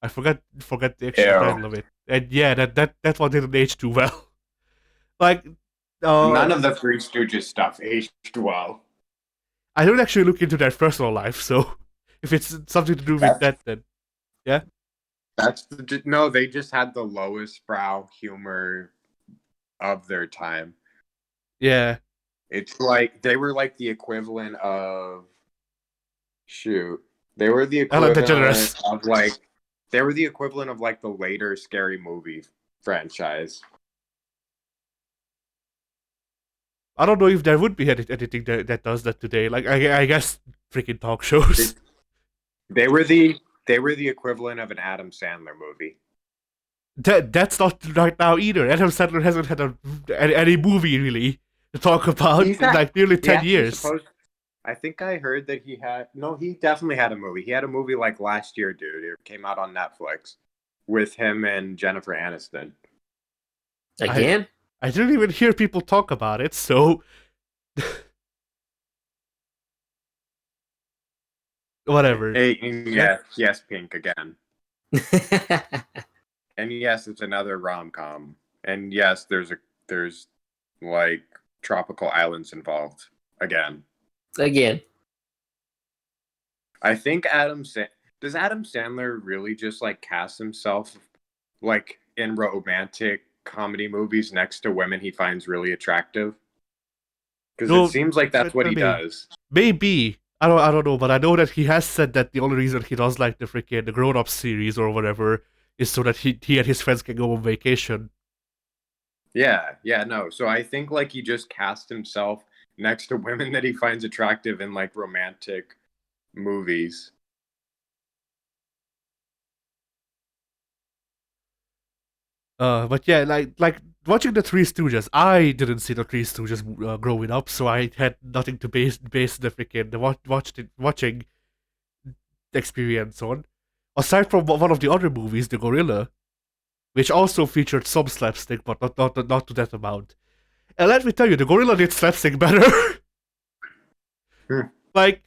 I forgot the actual Ew. title of it. And yeah, that one didn't age too well. Like, None of the Three Stooges stuff aged well. I don't actually look into their personal life, so if it's something to do with that, then yeah. No, they just had the lowest brow humor of their time. Yeah. It's like they were like the equivalent of they were the Ellen equivalent DeGeneres. of like they were the equivalent of like the later Scary Movie franchise. I don't know if there would be anything that does that today. Like I guess freaking talk shows. They were the equivalent of an Adam Sandler movie. That's not right now either. Adam Sandler hasn't had any movie really to talk about in like nearly 10 years. I think I heard that he definitely had a movie. He had a movie like last year, dude. It came out on Netflix with him and Jennifer Aniston. Again? I didn't even hear people talk about it, so whatever. Hey, yes, Pink again. And yes, it's another rom-com. And yes, there's like tropical islands involved again. Again. I think does Adam Sandler really just like cast himself like in romantic comedy movies next to women he finds really attractive? Because it seems like that's what he does. Maybe. I don't know, but I know that he has said that the only reason he does like the Grown Up series or whatever is so that he and his friends can go on vacation. Yeah, no. So I think like he just cast himself next to women that he finds attractive in like romantic movies. But yeah, like watching the Three Stooges, I didn't see the Three Stooges growing up, so I had nothing to base the watching experience on. Aside from one of the other movies, The Gorilla, which also featured some slapstick, but not to that amount. And let me tell you, The Gorilla did slapstick better. Like,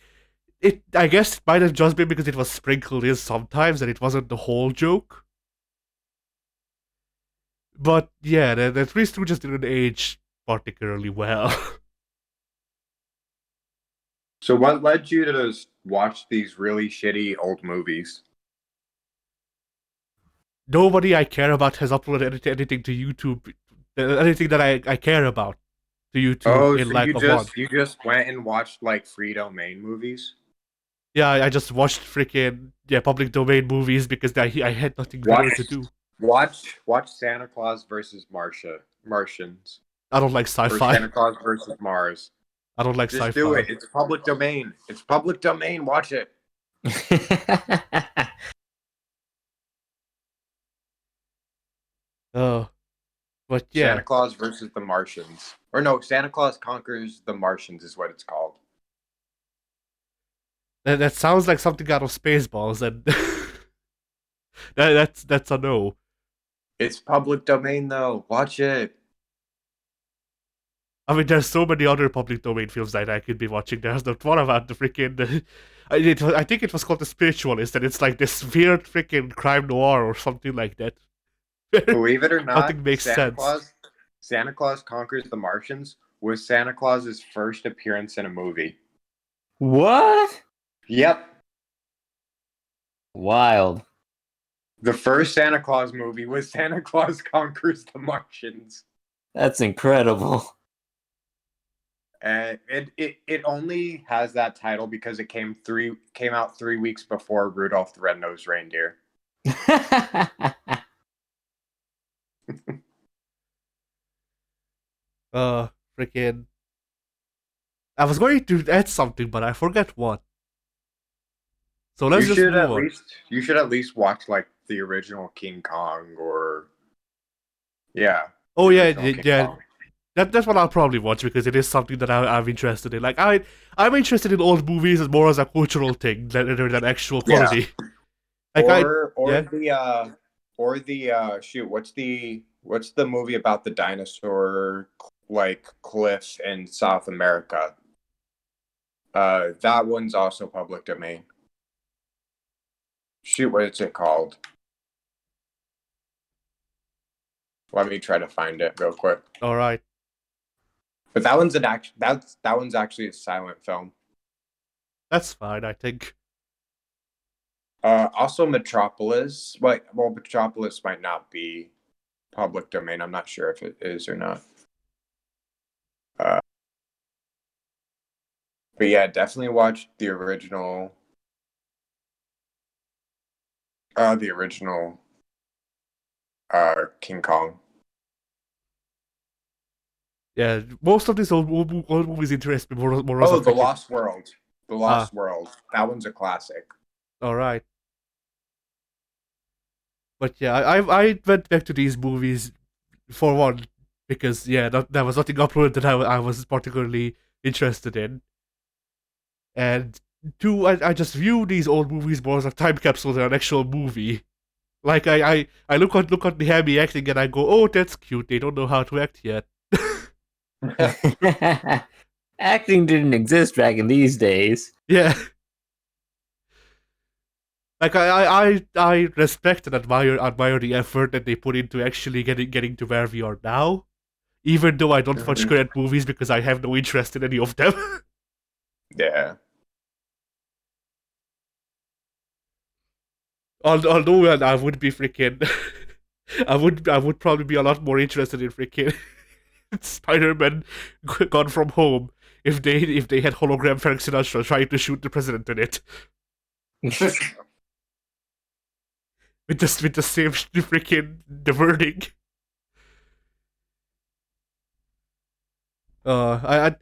I guess it might have just been because it was sprinkled in sometimes and it wasn't the whole joke. But yeah, the Three Stooges didn't age particularly well. So what led you to watch these really shitty old movies? Nobody I care about has uploaded anything to YouTube, anything that I care about to YouTube in So like a month. you just went and watched like free domain movies? Yeah, I just watched freaking public domain movies because I had nothing better to do. Watch Santa Claus versus Martians. I don't like Or sci-fi. Santa Claus versus Mars. I don't like Just sci-fi. do it. It's public domain. It's public domain. Watch it. But yeah, Santa Claus versus the Martians. Or no, Santa Claus conquers the Martians is what it's called. that sounds like something out of Spaceballs, and that's a no. It's public domain though. Watch it. I mean, there's so many other public domain films that I could be watching. There's not one about the freaking. I think it was called The Spiritualist, and it's like this weird freaking crime noir or something like that. Believe it or not, Nothing makes sense. Santa Claus Conquers the Martians was Santa Claus's first appearance in a movie. What? Yep. Wild. The first Santa Claus movie was Santa Claus Conquers the Martians. That's incredible. And it only has that title because it came out 3 weeks before Rudolph the Red-Nosed Reindeer. Uh, freaking. I was going to add something, but I forget what. So let's just move on. You should at least watch like the original King Kong or yeah. Oh the yeah, original King yeah. Kong. That's what I'll probably watch because it is something that I'm interested in. Like I'm interested in old movies as more as a cultural thing rather than actual quality. Like yeah. Or the shoot, what's the movie about the dinosaur like cliff in South America? That one's also public domain. Shoot, what is it called? Let me try to find it real quick. All right. But that one's that one's actually a silent film. That's fine, I think. Also Metropolis. Well, Metropolis might not be public domain. I'm not sure if it is or not. But yeah, definitely watch the original. The original King Kong. Yeah, most of these old movies interest me more as a Oh, The freaking. Lost World. The Lost World. That one's a classic. All right. But yeah, I went back to these movies for one because yeah, there was nothing uploaded that I was particularly interested in, and two, I just view these old movies more as a time capsule than an actual movie. Like I look at the Hammy acting and I go, oh, that's cute. They don't know how to act yet. Acting didn't exist back in these days. Yeah. Like I respect and admire the effort that they put into actually getting to where we are now. Even though I don't watch current movies because I have no interest in any of them. Yeah. Although I would be freaking I would probably be a lot more interested in freaking Spider-Man Gone From Home if they had hologram Frank Sinatra trying to shoot the president in it. With the same freaking the wording. I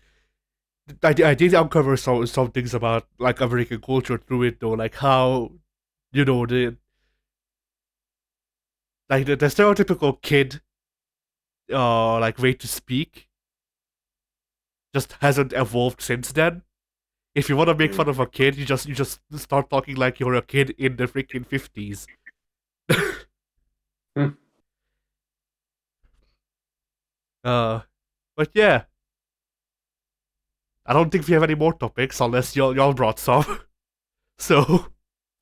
did uncover some things about like American culture through it though, like how the like the stereotypical kid like way to speak just hasn't evolved since then. If you want to make fun of a kid, you just start talking like you're a kid in the freaking 50s. But yeah, I don't think we have any more topics unless y'all brought some. So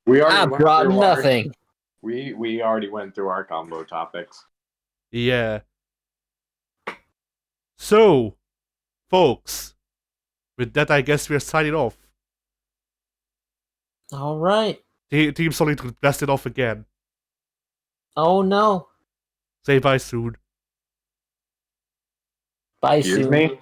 I brought nothing. We already went through our combo topics. yeah. So, folks, with that, I guess we're signing off. All right. Team Solitude blasted off again. Oh no. Say bye soon. Bye Excuse soon. me?